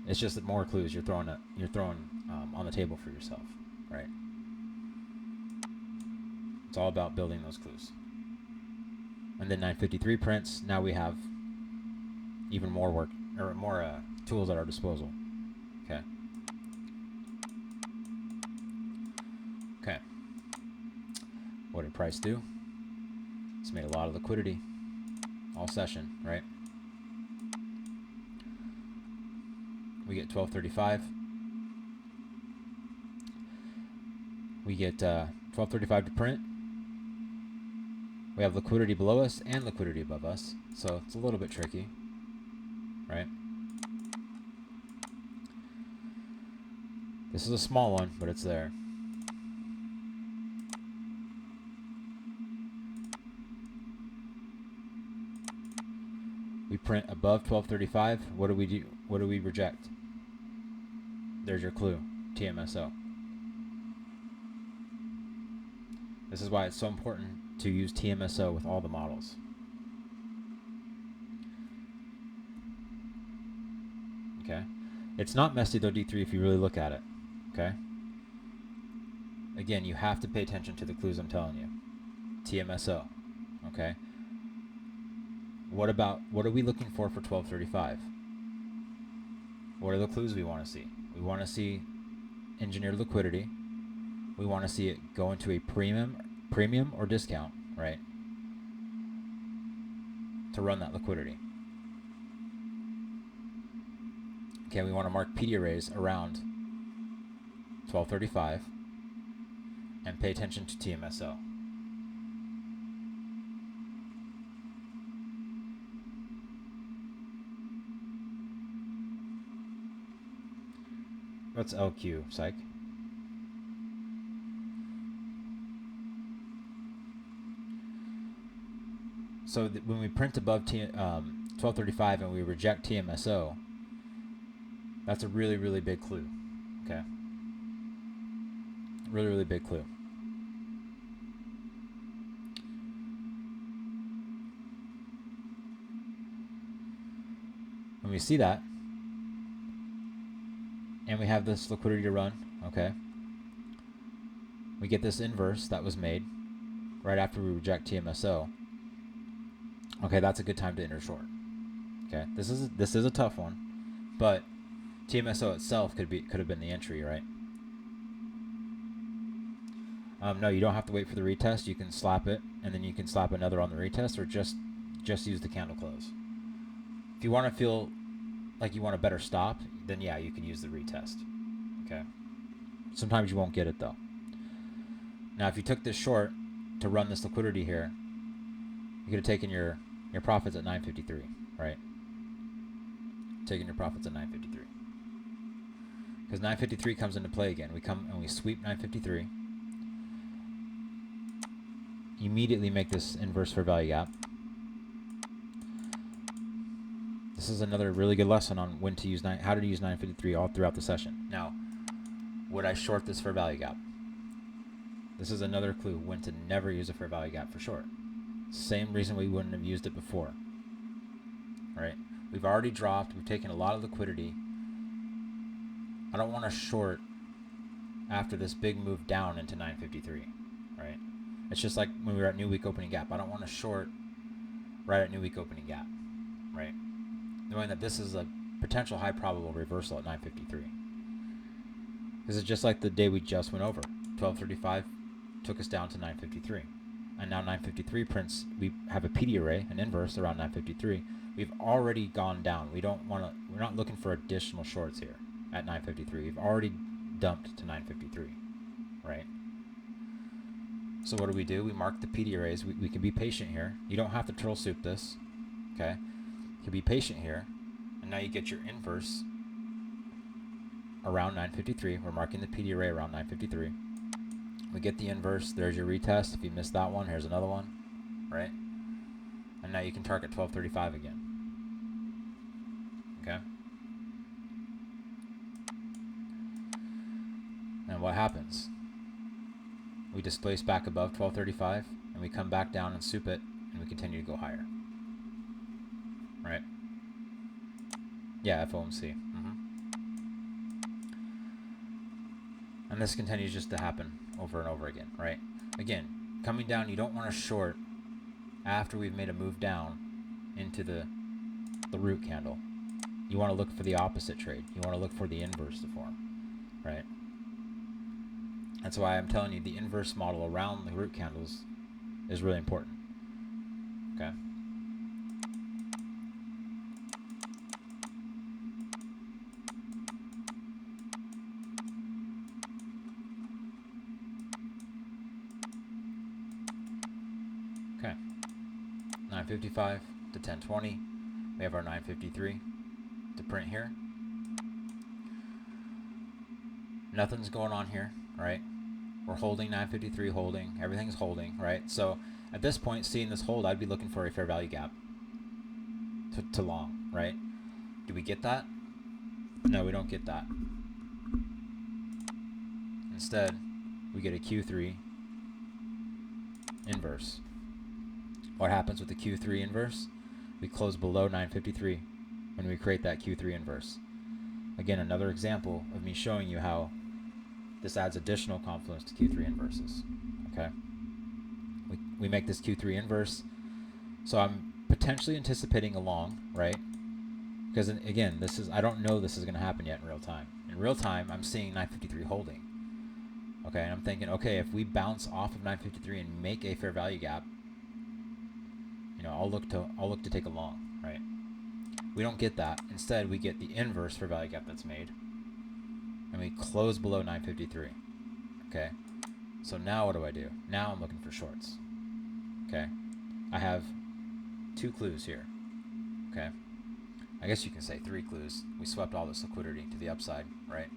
It's just that more clues you're throwing on the table for yourself, right? It's all about building those clues. And then 953 prints. Now we have even more work or more tools at our disposal. Okay. Okay. What did price do? It's made a lot of liquidity all session, right? We get 1235. We get 1235 to print. We have liquidity below us and liquidity above us, so it's a little bit tricky, right? This is a small one, but it's there. We print above 1235. What do we do? What do we reject? There's your clue, TMSO. This is why it's so important to use TMSO with all the models. Okay. It's not messy though, D3, if you really look at it. Okay. Again, you have to pay attention to the clues I'm telling you. TMSO. Okay. What are we looking for 1235? What are the clues we want to see? We want to see engineered liquidity. We want to see it go into a premium or discount, right? To run that liquidity. Okay, we want to mark PD arrays around 1235 and pay attention to TMSO. What's LQ, psych? So when we print above 1235 and we reject TMSO, that's a really, really big clue. Okay. Really, really big clue. When we see that, and we have this liquidity to run, okay, we get this inverse that was made right after we reject TMSO. Okay, that's a good time to enter short. Okay, this is a tough one, but TMSO itself could have been the entry, right? No, you don't have to wait for the retest. You can slap it, and then you can slap another on the retest, or just use the candle close. If you want to feel like you want a better stop, then yeah, you can use the retest. Okay. Sometimes you won't get it though. Now, if you took this short to run this liquidity here, you could have taken your profits at 953, right? Taking your profits at 953. Because 953 comes into play again. We come and we sweep 953. Immediately make this inverse fair value gap. This is another really good lesson on when to use how to use 953 all throughout the session. Now, would I short this fair value gap? This is another clue when to never use a fair value gap for short. Same reason we wouldn't have used it before. All right? We've already dropped. We've taken a lot of liquidity. I don't want to short after this big move down into 953, right? It's just like when we were at new week opening gap. I don't want to short right at new week opening gap, right? Knowing that this is a potential high probable reversal at 953. This is just like the day we just went over. 1235 took us down to 953. And now 953 prints, we have a PD array, an inverse around 953. We've already gone down. We're not looking for additional shorts here at 953. We've already dumped to 953, right? So what do? We mark the PD arrays. We can be patient here. You don't have to turtle soup this, okay? You can be patient here. And now you get your inverse around 953. We're marking the PD array around 953. We get the inverse. There's your retest. If you missed that one, here's another one, right? And now you can target 1235 again. Okay? And what happens? We displace back above 1235, and we come back down and soup it, and we continue to go higher. Right? Yeah, FOMC. And this continues just to happen over and over again, right? Again, coming down, you don't want to short after we've made a move down into the root candle. You want to look for the opposite trade. You want to look for the inverse to form, right? That's why I'm telling you the inverse model around the root candles is really important, okay? Okay, 955 to 1020. We have our 953 to print here. Nothing's going on here, right? We're holding 953, holding. Everything's holding, right? So at this point, seeing this hold, I'd be looking for a fair value gap to long, right? Do we get that? No, we don't get that. Instead, we get a Q3 inverse. What happens with the Q3 inverse? We close below 953 when we create that Q3 inverse. Again, another example of me showing you how this adds additional confluence to Q3 inverses. Okay, we make this Q3 inverse, so I'm potentially anticipating a long, right? Because again, I don't know this is going to happen yet in real time. In real time, I'm seeing 953 holding. Okay, and I'm thinking, okay, if we bounce off of 953 and make a fair value gap, you know, I'll look to take a long, right? We don't get that. Instead, we get the inverse fair value gap that's made, and we close below 953. Okay, so now what do? Now I'm looking for shorts. Okay, I have 2 clues here. Okay, I guess you can say 3 clues. We swept all this liquidity to the upside, right?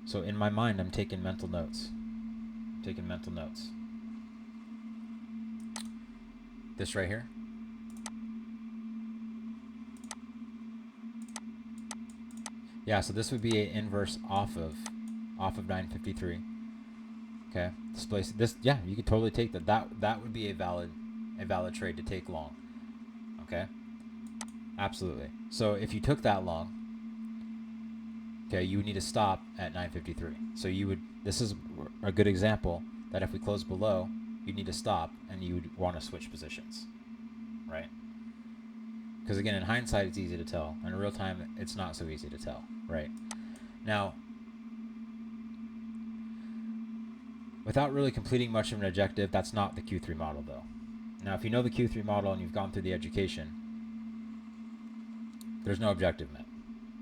So in my mind, I'm taking mental notes. This right here. Yeah, so this would be an inverse off of 953. Okay, this. Yeah, you could totally take that. That would be a valid trade to take long. Okay, absolutely. So if you took that long, okay, you would need to stop at 953. So this is a good example that if we close below, you'd need to stop and you would want to switch positions, right? Because again, in hindsight, it's easy to tell. In real time, it's not so easy to tell, right? Now, without really completing much of an objective, that's not the Q3 model though. Now, if you know the Q3 model and you've gone through the education, there's no objective met,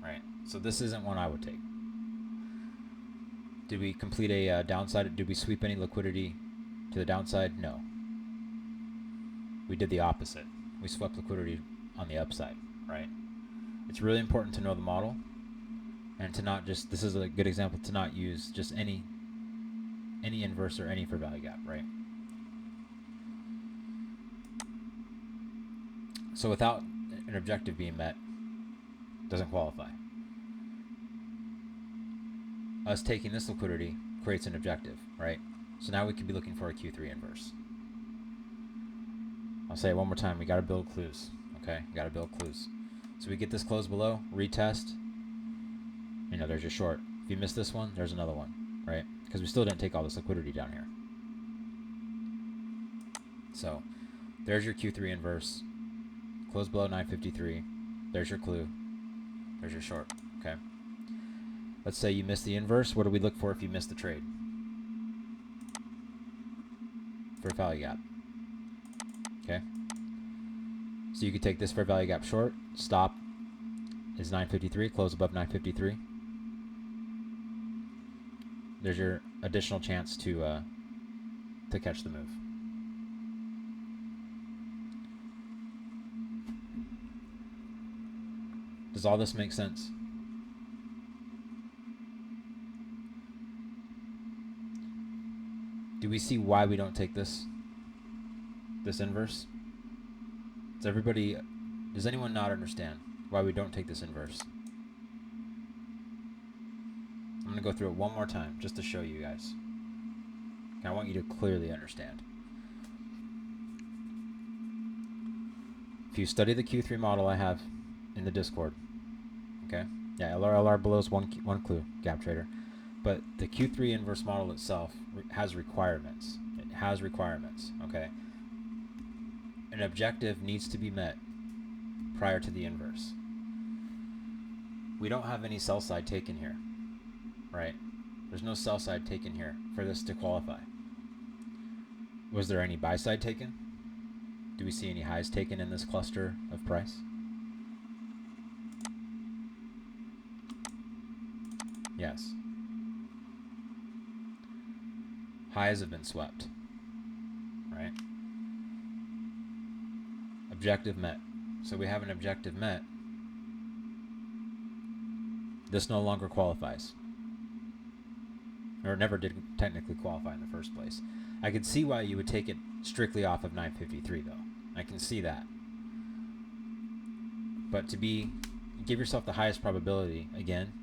right? So this isn't one I would take. Did we complete a downside? Did we sweep any liquidity to the downside? No. We did the opposite. We swept liquidity on the upside, right? It's really important to know the model and to not just, this is a good example, to not use just any inverse or any fair value gap, right? So without an objective being met, doesn't qualify. Us taking this liquidity creates an objective, right? So now we could be looking for a Q3 inverse. I'll say it one more time. We got to build clues. Okay, we got to build clues. So we get this close below, retest. You know, there's your short. If you miss this one, there's another one, right? Because we still didn't take all this liquidity down here. So there's your Q3 inverse. Close below 953. There's your clue. There's your short. Okay. Let's say you miss the inverse. What do we look for if you miss the trade? Fair value gap. Okay. So you could take this fair value gap short. Stop is 953. Close above 953. There's your additional chance to catch the move. Does all this make sense? Do we see why we don't take this inverse? Does anyone not understand why we don't take this inverse? I'm going to go through it one more time just to show you guys. I want you to clearly understand. If you study the Q3 model I have in the Discord, okay? Yeah, LR below is one clue, gap trader. But the Q3 inverse model itself has requirements. It has requirements, okay? An objective needs to be met prior to the inverse. We don't have any sell side taken here, right? There's no sell side taken here for this to qualify. Was there any buy side taken? Do we see any highs taken in this cluster of price? Yes. Highs have been swept, right? Objective met. So we have an objective met. This no longer qualifies. Or never did technically qualify in the first place. I could see why you would take it strictly off of 953 though. I can see that. But give yourself the highest probability, again,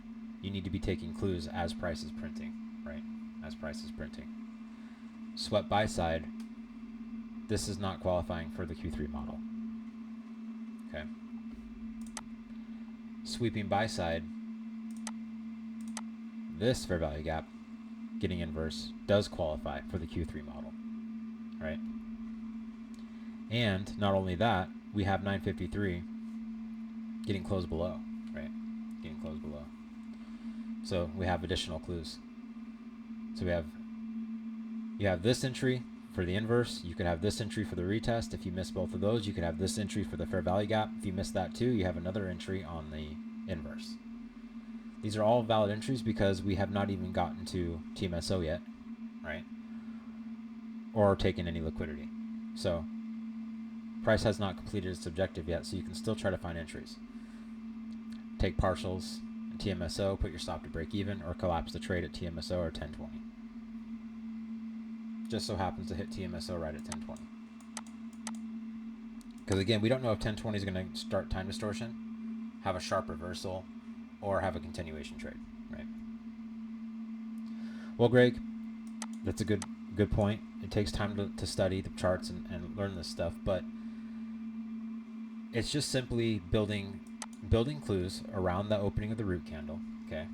you need to be taking clues as price is printing, right? As price is printing. Swept buy side, this is not qualifying for the Q3 model. Okay. Sweeping buy side, this fair value gap, getting inverse, does qualify for the Q3 model, right? And not only that, we have 953 getting closed below, right? Getting closed below. So we have additional clues. So you have this entry for the inverse. You could have this entry for the retest. If you miss both of those, you could have this entry for the fair value gap. If you miss that too, you have another entry on the inverse. These are all valid entries because we have not even gotten to TMSO yet, right? Or taken any liquidity. So price has not completed its objective yet, so you can still try to find entries. Take partials and TMSO, put your stop to break even, or collapse the trade at TMSO or 1020. Just so happens to hit TMSO right at 1020. Because again, we don't know if 1020 is going to start time distortion, have a sharp reversal, or have a continuation trade, right? Well, Greg, that's a good point. It takes time to study the charts and learn this stuff, but it's just simply building clues around the opening of the root candle, okay?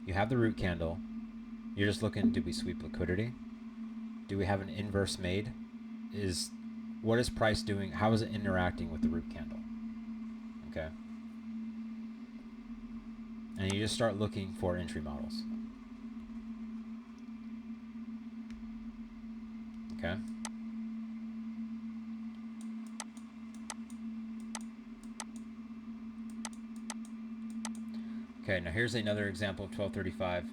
You have the root candle. You're just looking, did we sweep liquidity? Do we have an inverse made? What is price doing? How is it interacting with the root candle? Okay. And you just start looking for entry models. Okay. Okay, now here's another example of 1235.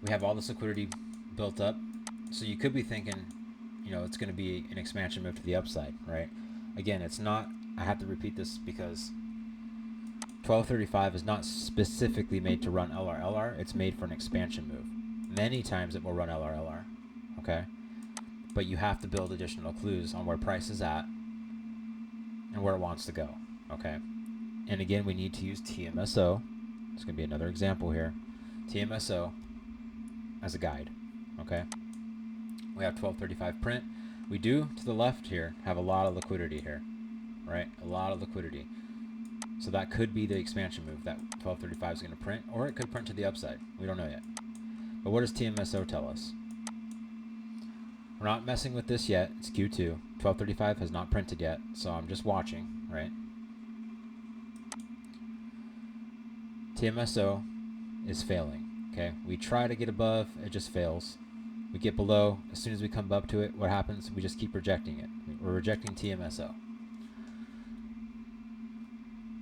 We have all this liquidity built up. So you could be thinking, it's going to be an expansion move to the upside, right? Again, it's not. I have to repeat this because 1235 is not specifically made to run LR. It's made for an expansion move. Many times it will run LR, okay? But you have to build additional clues on where price is at and where it wants to go, okay? And again, we need to use TMSO. It's going to be another example here. TMSO as a guide, okay? We have 1235 print. We do, to the left here, have a lot of liquidity here, right? A lot of liquidity. So that could be the expansion move that 1235 is going to print, or it could print to the upside. We don't know yet. But what does TMSO tell us? We're not messing with this yet. It's Q2. 1235 has not printed yet, so I'm just watching, right? TMSO is failing, okay? We try to get above, it just fails. We get below, as soon as we come up to it, what happens? We just keep rejecting it. We're rejecting TMSO.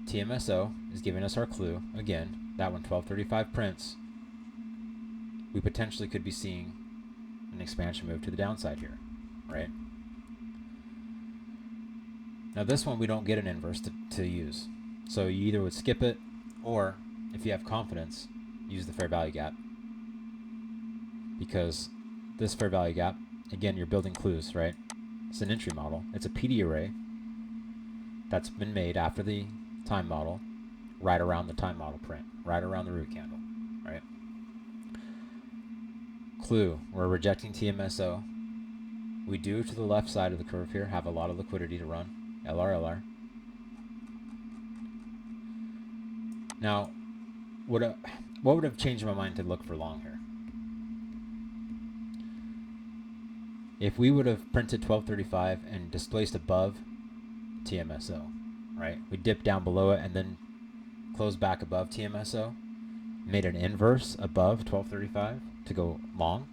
TMSO is giving us our clue. Again, that when 1235 prints, we potentially could be seeing an expansion move to the downside here, right? Now this one we don't get an inverse to use. So you either would skip it, or if you have confidence, use the fair value gap. Because this fair value gap, again, you're building clues, right? It's an entry model. It's a PD array that's been made after the time model, right around the time model print, right around the root candle, right? Clue, we're rejecting TMSO. We do, to the left side of the curve here, have a lot of liquidity to run, LR. Now, what would have changed my mind to look for long here? If we would have printed 1235 and displaced above TMSO, right? We dipped down below it and then closed back above TMSO, made an inverse above 1235 to go long,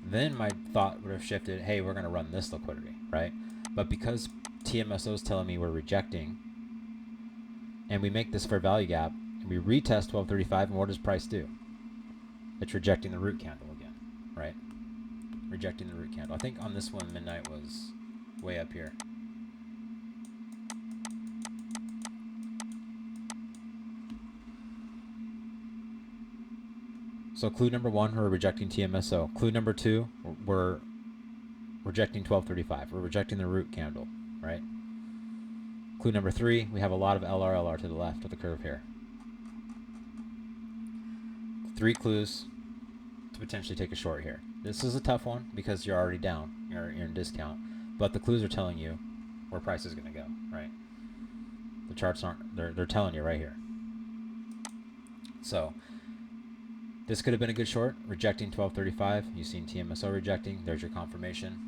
then my thought would have shifted, hey, we're going to run this liquidity, right? But because TMSO is telling me we're rejecting, and we make this fair value gap, and we retest 1235, and what does price do? It's rejecting the root candle again, right? Rejecting the root candle. I think on this one, midnight was way up here. So clue number one, we're rejecting TMSO. Clue number two, we're rejecting 1235. We're rejecting the root candle, right? Clue number three, we have a lot of LR to the left of the curve here. 3 clues to potentially take a short here. This is a tough one because you're already down. You're in discount. But the clues are telling you where price is going to go, right? The charts aren't, they're telling you right here. So this could have been a good short, rejecting 1235. You've seen TMSO rejecting. There's your confirmation.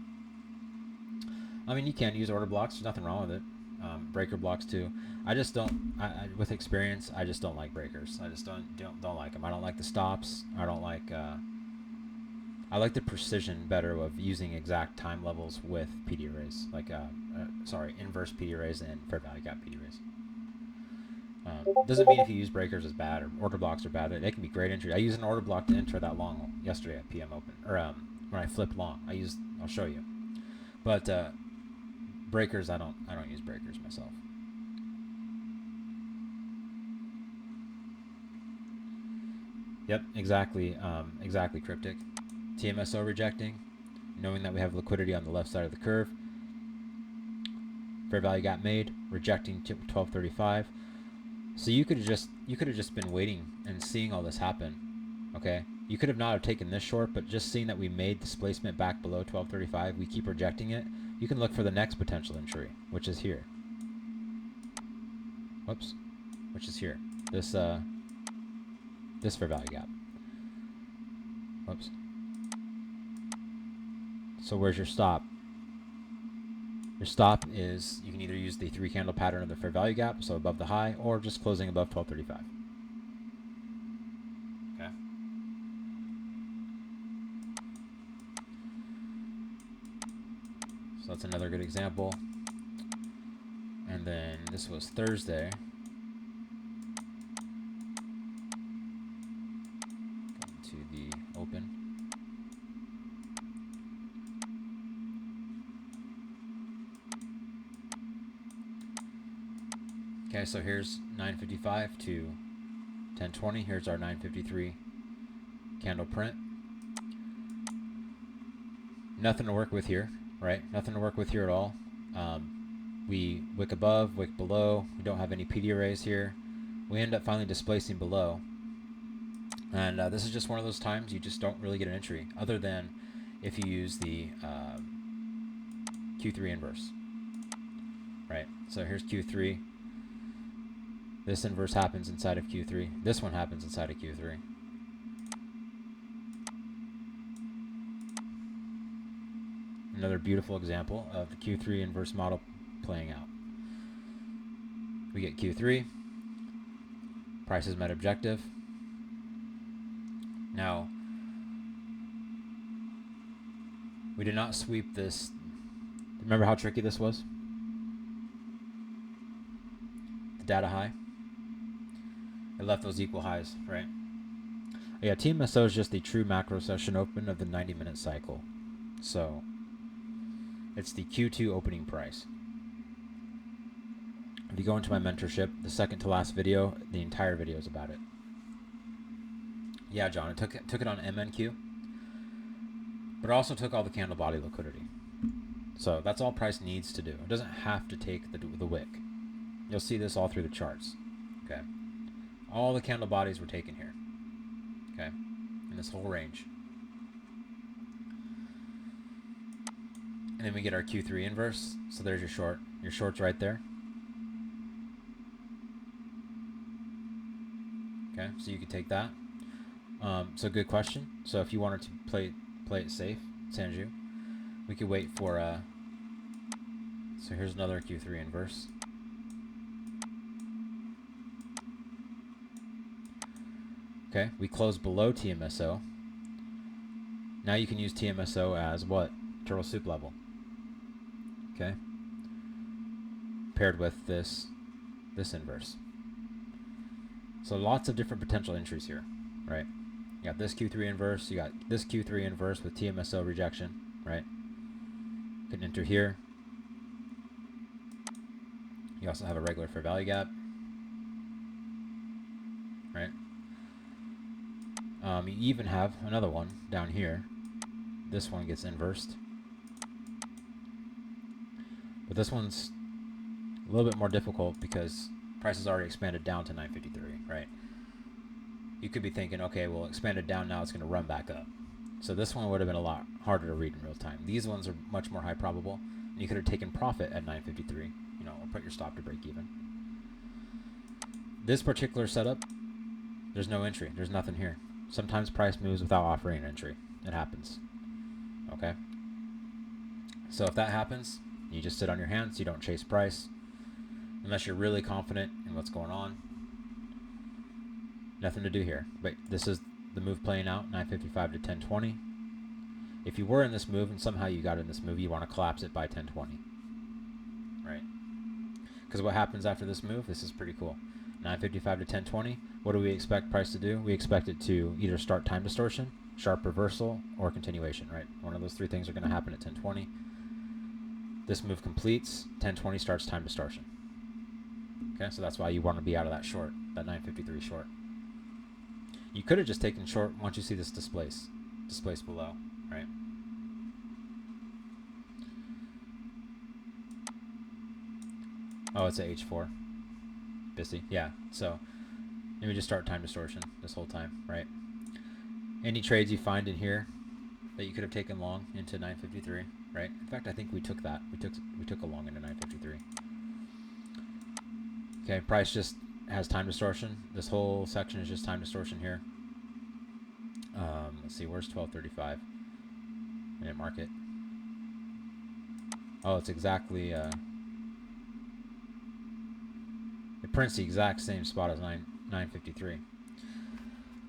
I mean, you can use order blocks. There's nothing wrong with it. Breaker blocks too. I just don't. With experience, I just don't like breakers. I just don't like them. I don't like the stops. I don't like. I like the precision better of using exact time levels with PD arrays, like inverse PD arrays and fair value gap PD arrays. Doesn't mean if you use breakers is bad or order blocks are bad. They can be great entry. I used an order block to enter that long yesterday at PM Open, or when I flipped long. I'll show you. But breakers, I don't use breakers myself. Yep, exactly, exactly, Cryptic. TMSO rejecting, knowing that we have liquidity on the left side of the curve. Fair value gap made, rejecting 1235. So you could have just been waiting and seeing all this happen. Okay, you could have not have taken this short, but just seeing that we made displacement back below 1235, we keep rejecting it. You can look for the next potential entry, which is here. Whoops, which is here. This fair value gap. Whoops. So where's your stop? Your stop is, you can either use the 3 candle pattern of the fair value gap, so above the high, or just closing above 1235. Okay. So that's another good example. And then this was Thursday. Going to the open. Okay, so here's 955 to 1020. Here's our 953 candle print. Nothing to work with here, right? Nothing to work with here at all. We wick above, wick below. We don't have any PD arrays here. We end up finally displacing below. And this is just one of those times you just don't really get an entry, other than if you use the Q3 inverse, right? So here's Q3. This inverse happens inside of Q3. This one happens inside of Q3. Another beautiful example of the Q3 inverse model playing out. We get Q3. Prices met objective. Now, we did not sweep this. Remember how tricky this was? The data high. It left those equal highs, right? Yeah, TMSO is just the true macro session open of the 90-minute cycle. So it's the Q2 opening price. If you go into my mentorship, the second to last video, the entire video is about it. Yeah, John, it took it on MNQ, but it also took all the candle body liquidity. So that's all price needs to do. It doesn't have to take the wick. You'll see this all through the charts. Okay, all the candle bodies were taken here. Okay, in this whole range. And then we get our Q3 inverse. So there's your short. Your short's right there. Okay, so you could take that. So good question. So if you wanted to play it safe, Sanju, we could wait for so here's another Q3 inverse. Okay, we close below TMSO. Now you can use TMSO as what? Turtle soup level. Okay. Paired with this inverse. So lots of different potential entries here, right? You got this Q3 inverse, you got this Q3 inverse with TMSO rejection, right? You can enter here. You also have a regular fair value gap, right? You even have another one down here. This one gets inversed. But this one's a little bit more difficult because price has already expanded down to 953, right? You could be thinking, okay, well, expanded down now, it's going to run back up. So this one would have been a lot harder to read in real time. These ones are much more high probable, and you could have taken profit at 953, you know, or put your stop to break even. This particular setup, there's no entry. There's nothing here. Sometimes price moves without offering an entry. It happens. Okay? So if that happens, you just sit on your hands. You don't chase price. Unless you're really confident in what's going on. Nothing to do here. But this is the move playing out, 955 to 1020. If you were in this move and somehow you got in this move, you want to collapse it by 1020. Right? Because what happens after this move, this is pretty cool. 955 to 1020. What do we expect price to do? We expect it to either start time distortion, sharp reversal, or continuation, right? One of those three things are going to happen at 1020. This move completes, 1020 starts time distortion. Okay, so that's why you want to be out of that short, that 953 short. You could have just taken short once you see this displace below, right? Oh, it's a H4. Busy. Yeah, so let me just start time distortion this whole time, right? Any trades you find in here that you could have taken long into 953, right? In fact, I think we took that. We took a long into 953. Okay, price just has time distortion. This whole section is just time distortion here. Let's see, where's 1235? Minute market. Oh, it's exactly it prints the exact same spot as 953.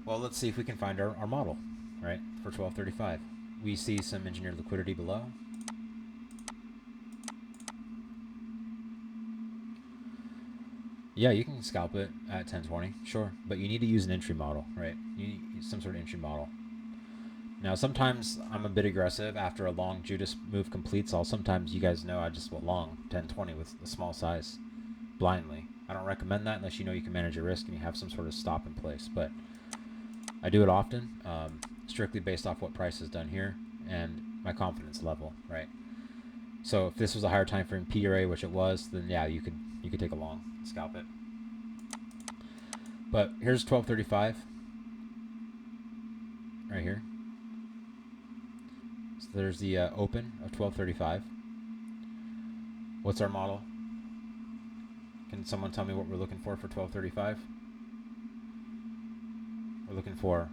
Well, let's see if we can find our model, right, for 1235. We see some engineered liquidity below. Yeah, you can scalp it at 1020, sure, but you need to use an entry model, right? You need some sort of entry model. Now, sometimes I'm a bit aggressive. After a long Judas move completes, sometimes you guys know I just will long 1020 with a small size blindly. I don't recommend that unless you know you can manage your risk and you have some sort of stop in place, but I do it often, strictly based off what price has done here and my confidence level, right? So if this was a higher time frame P array, which it was, then yeah, you could take a long, scalp it. But here's 1235 right here. So there's the open of 1235. What's our model? Can someone tell me what we're looking for 1235? We're looking for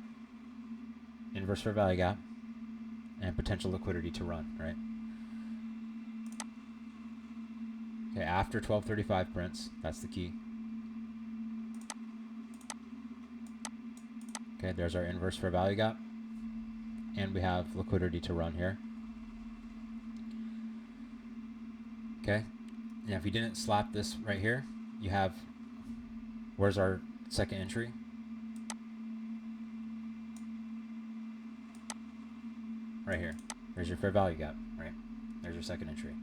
inverse fair value gap and potential liquidity to run, right? Okay, after 1235 prints, that's the key. Okay, there's our inverse fair value gap. And we have liquidity to run here. Okay, now if you didn't slap this right here, you have, where's our second entry? Right here. There's your fair value gap, right? There's your second entry.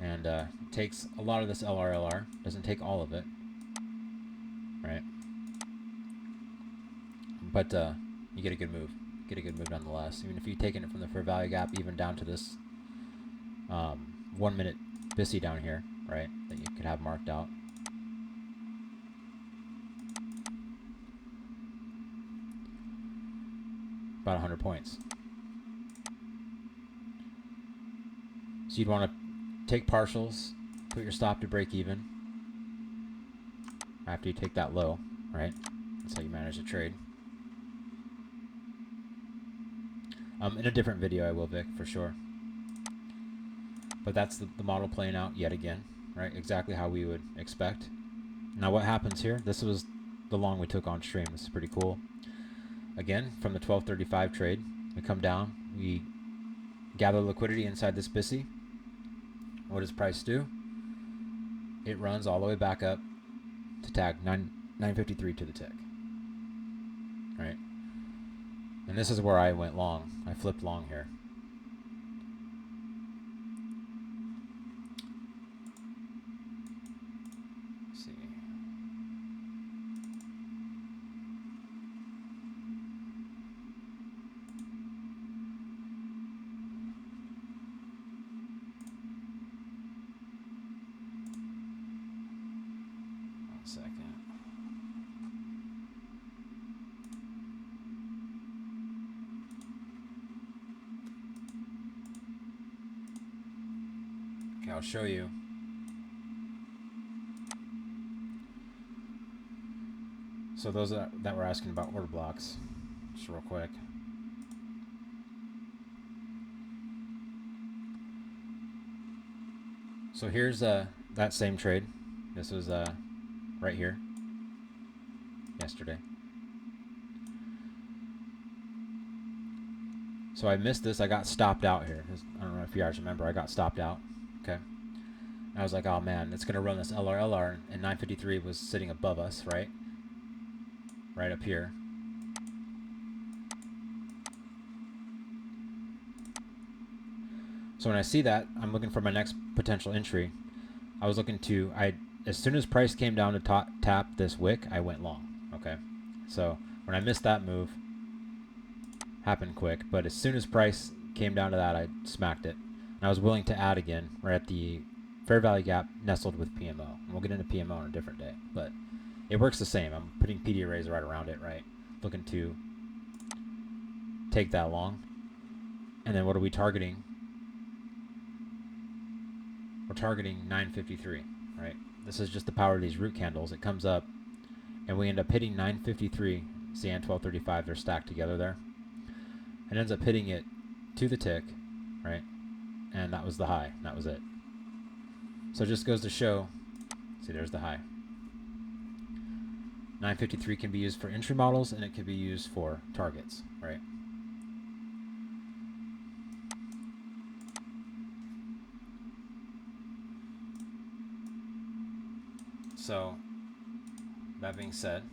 And it takes a lot of this LRLR. Doesn't take all of it, right? But you get a good move. Get a good move nonetheless. Even if you've taken it from the fair value gap, even down to this 1 minute BISI down here, right? That you could have marked out. About 100 points. So you'd want to take partials, put your stop to break even after you take that low, right? That's how you manage the trade. In a different video I will, Vic, for sure. But that's the model playing out yet again, right? Exactly how we would expect. Now what happens here? This was the long we took on stream. This is pretty cool. Again, from the 1235 trade, we come down, we gather liquidity inside this BISI. What does price do? It runs all the way back up to tag 953 to the tick, right? And this is where I went long. I flipped long here. Let's see. One second. Okay, I'll show you. So those that were asking about order blocks, just real quick. So here's that same trade. This was right here yesterday. So I missed this. I got stopped out here. I don't know if you guys remember. I got stopped out. Okay. I was like, oh man, it's going to run this LRLR, and 953 was sitting above us, right? Right up here. So when I see that, I'm looking for my next potential entry. I was looking to, as soon as price came down to tap this wick, I went long, okay? So when I missed that move, happened quick, but as soon as price came down to that, I smacked it. And I was willing to add again, right at the fair value gap nestled with PMO. And we'll get into PMO on a different day, but it works the same. I'm putting PD arrays right around it, right? Looking to take that long. And then what are we targeting? We're targeting 953, right? This is just the power of these root candles. It comes up, and we end up hitting 953. See, and 1235, they're stacked together there. It ends up hitting it to the tick, right? And that was the high. That was it. So it just goes to show, see, there's the high. 953 can be used for entry models, and it can be used for targets, right? So, that being said,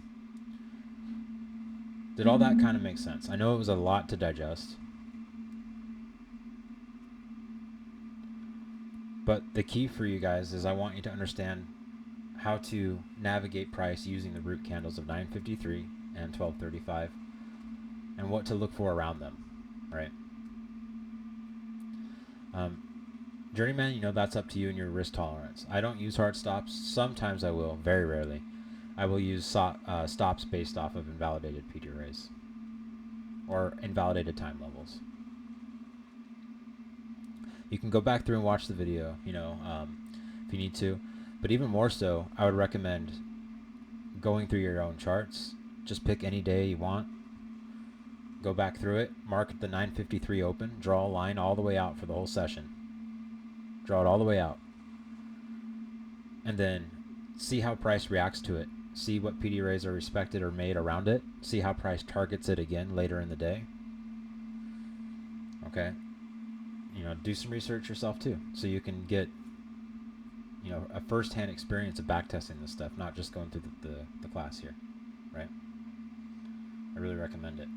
did all that kind of make sense? I know it was a lot to digest. But the key for you guys is I want you to understand how to navigate price using the root candles of 953 and 1235 and what to look for around them, right? Journeyman, you know, that's up to you and your risk tolerance. I don't use hard stops. Sometimes I will, very rarely. I will use stops based off of invalidated PD arrays or invalidated time levels. You can go back through and watch the video, you know, if you need to. But even more so, I would recommend going through your own charts. Just pick any day you want. Go back through it, mark the 953 open, draw a line all the way out for the whole session. Draw it all the way out. And then see how price reacts to it. See what PD arrays are respected or made around it. See how price targets it again later in the day. Okay? You know, do some research yourself too, so you can get, you know, a first-hand experience of backtesting this stuff, not just going through the class here, right? I really recommend it.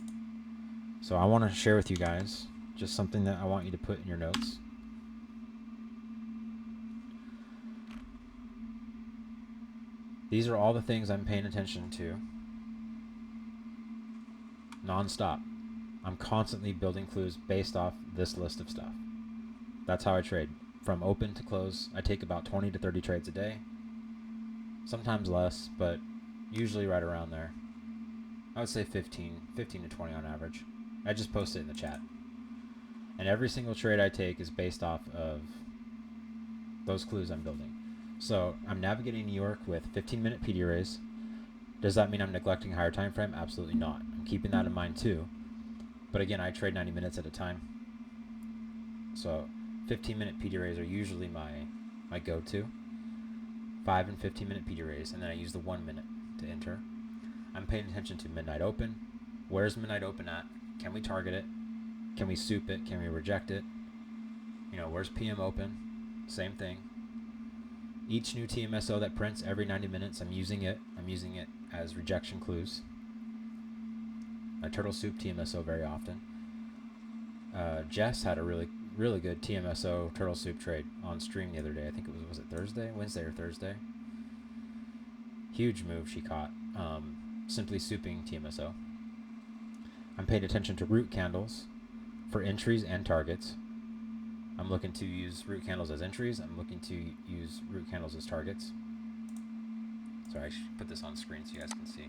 So I want to share with you guys just something that I want you to put in your notes. These are all the things I'm paying attention to non-stop. I'm constantly building clues based off this list of stuff. That's how I trade. From open to close, I take about 20 to 30 trades a day. Sometimes less, but usually right around there. I would say 15 to 20 on average. I just post it in the chat. And every single trade I take is based off of those clues I'm building. So I'm navigating New York with 15-minute PD arrays. Does that mean I'm neglecting higher time frame? Absolutely not. I'm keeping that in mind too. But again, I trade 90 minutes at a time. So 15-minute PD arrays are usually my go-to. 5 and 15-minute PD arrays, and then I use the 1 minute to enter. I'm paying attention to midnight open. Where's midnight open at? Can we target it? Can we soup it? Can we reject it? You know, where's PM open? Same thing. Each new TMSO that prints every 90 minutes, I'm using it. I'm using it as rejection clues. I turtle soup TMSO very often. Jess had a really good TMSO turtle soup trade on stream the other day. I think it was it Thursday? Wednesday or Thursday? Huge move she caught. Simply souping TMSO. I'm paying attention to root candles for entries and targets. I'm looking to use root candles as entries. I'm looking to use root candles as targets. Sorry, I should put this on screen so you guys can see.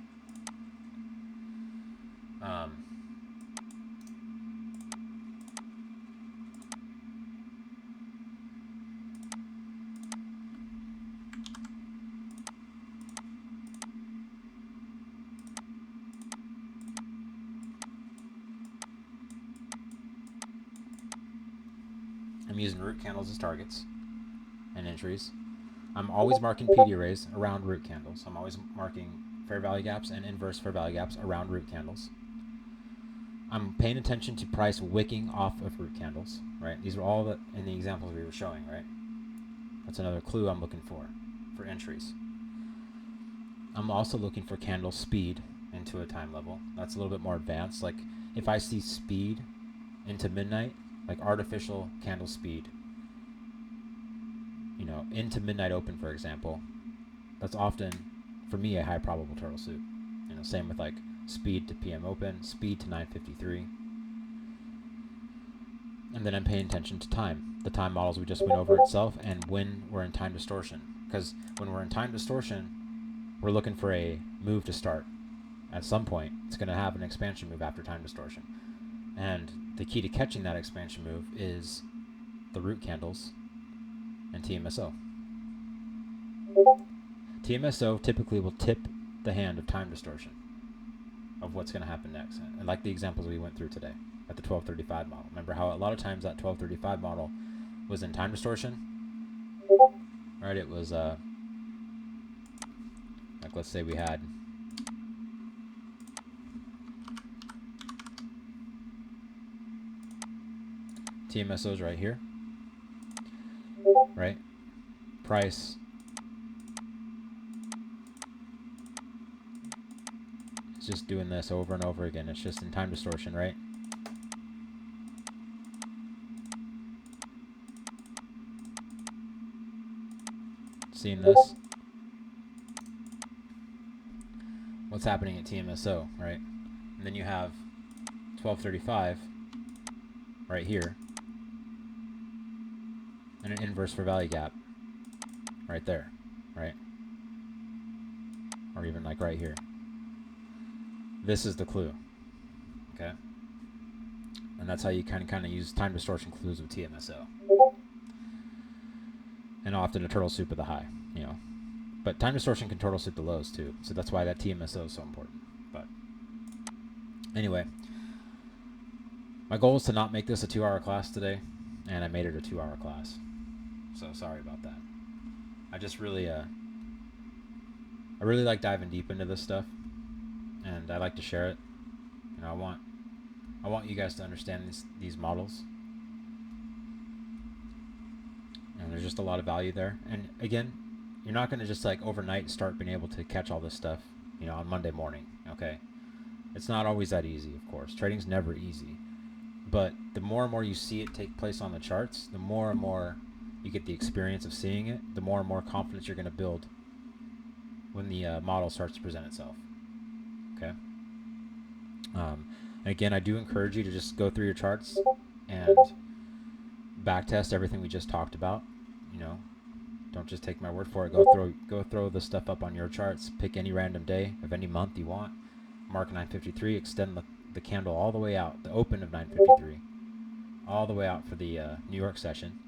I'm using root candles as targets and entries. I'm always marking PD arrays around root candles. I'm always marking fair value gaps and inverse fair value gaps around root candles. I'm paying attention to price wicking off of root candles, right? These are all in the examples we were showing, right? That's another clue I'm looking for entries. I'm also looking for candle speed into a time level. That's a little bit more advanced. Like if I see speed into midnight, like artificial candle speed, you know, into midnight open, for example, that's often, for me, a high probable turtle soup. You know, same with like speed to PM open, speed to 953. And then I'm paying attention to time. The time models we just went over itself and when we're in time distortion. Because when we're in time distortion, we're looking for a move to start. At some point, it's going to have an expansion move after time distortion. And the key to catching that expansion move is the root candles and TMSO. TMSO typically will tip the hand of time distortion of what's going to happen next. And like the examples we went through today at the 1235 model. Remember how a lot of times that 1235 model was in time distortion? Right, it was like let's say we had TMSOs right here, right? Price is just doing this over and over again. It's just in time distortion, right? Seeing this? What's happening at TMSO, right? And then you have 1235 right here. And an inverse for value gap right there, right? Or even like right here. This is the clue, okay? And that's how you kind of use time distortion clues with TMSO. And often a turtle soup at the high, you know. But time distortion can turtle soup the lows too, so that's why that TMSO is so important. But anyway, my goal is to not make this a 2-hour class today, and I made it a 2-hour class. So sorry about that. I just really, I really like diving deep into this stuff, and I like to share it. You know, I want you guys to understand these models, and there's just a lot of value there. And again, you're not going to just like overnight start being able to catch all this stuff, you know, on Monday morning. Okay, it's not always that easy, of course. Trading's never easy, but the more and more you see it take place on the charts, the more and more you get the experience of seeing it, the more and more confidence you're going to build when the model starts to present itself. Okay. And again, I do encourage you to just go through your charts and backtest everything we just talked about. You know, don't just take my word for it. Go throw the stuff up on your charts. Pick any random day of any month you want. Mark 953. Extend the candle all the way out. The open of 953, all the way out for the New York session,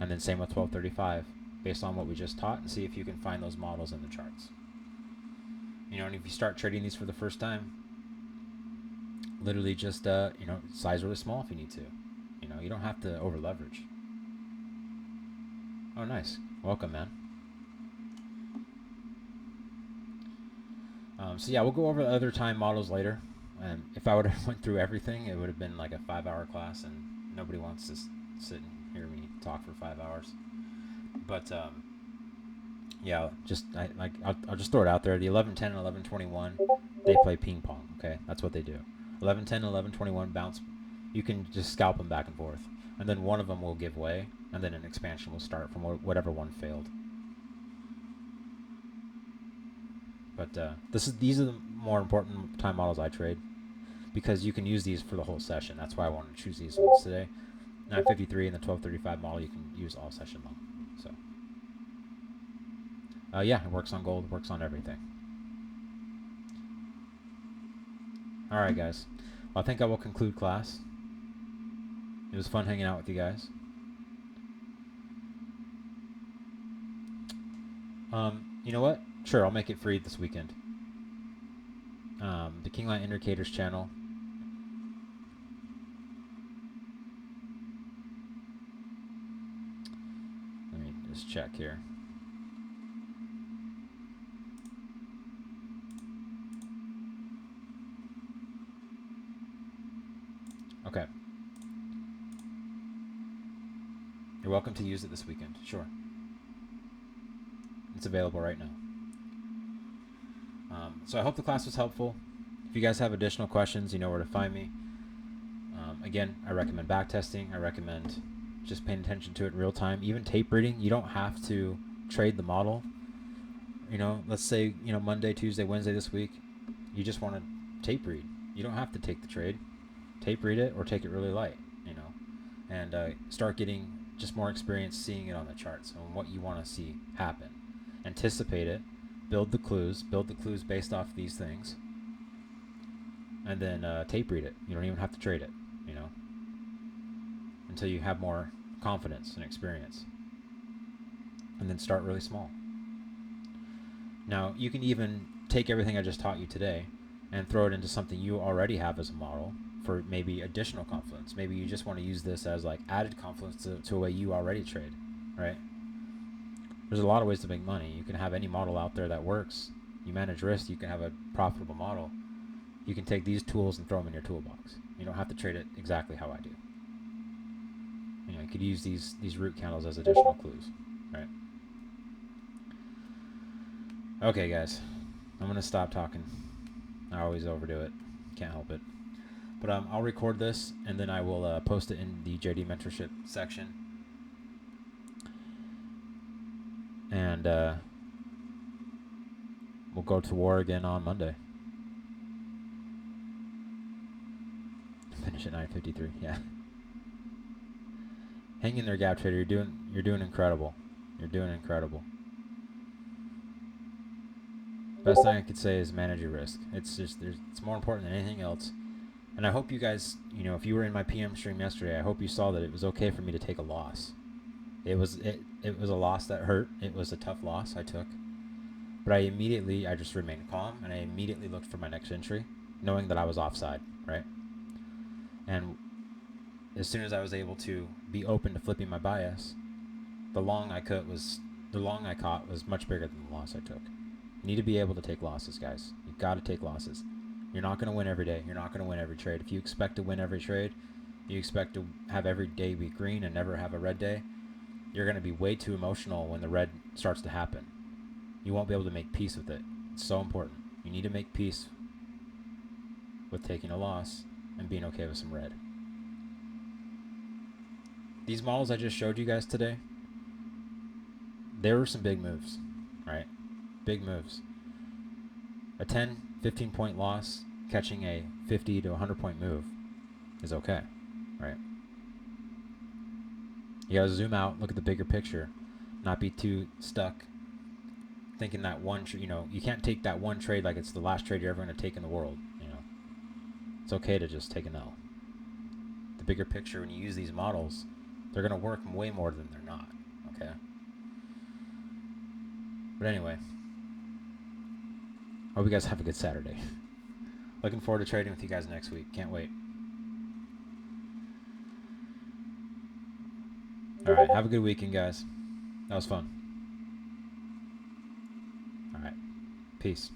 and then same with 1235, based on what we just taught, and see if you can find those models in the charts. You know, and if you start trading these for the first time, literally just you know, size really small if you need to. You know, you don't have to over leverage. Oh, nice. Welcome, man. So yeah, we'll go over the other time models later. And if I would have went through everything, it would have been like a 5-hour class, and nobody wants to sit and hear me talk for 5 hours. But yeah, just I'll just throw it out there. The 1110 and 1121, they play ping pong. Okay, that's what they do. 1110 and 1121 bounce. You can just scalp them back and forth, and then one of them will give way, and then an expansion will start from whatever one failed. But these are the more important time models I trade, because you can use these for the whole session. That's why I wanted to choose these ones today. 953 and the 1235 model you can use all session long. So yeah, it works on gold, works on everything. All right, guys. Well, I think I will conclude class. It was fun hanging out with you guys. You know what? Sure, I'll make it free this weekend. The Kingline Indicators channel. Let me just check here. Okay. You're welcome to use it this weekend. Sure. It's available right now. So I hope the class was helpful. If you guys have additional questions, you know where to find me. Again, I recommend backtesting. I recommend just paying attention to it in real time. Even tape reading, you don't have to trade the model. You know, let's say, you know, Monday, Tuesday, Wednesday this week, you just want to tape read. You don't have to take the trade. Tape read it or take it really light, you know, and start getting just more experience seeing it on the charts and what you want to see happen. Anticipate it, build the clues based off these things, and then tape read it. You don't even have to trade it, you know, until you have more confidence and experience. And then start really small. Now, you can even take everything I just taught you today and throw it into something you already have as a model for maybe additional confluence. Maybe you just want to use this as like added confluence to a way you already trade, right? There's a lot of ways to make money. You can have any model out there that works. You manage risk, you can have a profitable model. You can take these tools and throw them in your toolbox. You don't have to trade it exactly how I do. You know, you could use these root candles as additional clues, right? Okay, guys, I'm gonna stop talking. I always overdo it. Can't help it. But I'll record this, and then I will post it in the JD Mentorship section. And we'll go to war again on Monday. Finish at 9:53. Yeah. Hang in there, Gap Trader. You're doing incredible. You're doing incredible. Best thing I could say is manage your risk. It's more important than anything else. And I hope you guys, you know, if you were in my PM stream yesterday, I hope you saw that it was okay for me to take a loss. It was a loss that hurt. It was a tough loss I took. But I just remained calm, and I immediately looked for my next entry, knowing that I was offside, right? And as soon as I was able to be open to flipping my bias, the long I caught was much bigger than the loss I took. You need to be able to take losses, guys. You've got to take losses. You're not going to win every day. You're not going to win every trade. If you expect to win every trade, you expect to have every day be green and never have a red day, you're going to be way too emotional when the red starts to happen. You won't be able to make peace with it. It's so important. You need to make peace with taking a loss and being okay with some red. These models I just showed you guys today, there were some big moves, right? Big moves. A 10, 15 point loss, catching a 50 to 100 point move is okay, right? You gotta zoom out, look at the bigger picture, not be too stuck thinking that one, you can't take that one trade like it's the last trade you're ever going to take in the world, It's okay to just take an L. The bigger picture, when you use these models, they're going to work way more than they're not, okay? But anyway, hope you guys have a good Saturday. Looking forward to trading with you guys next week. Can't wait. All right, have a good weekend, guys. That was fun. All right, peace.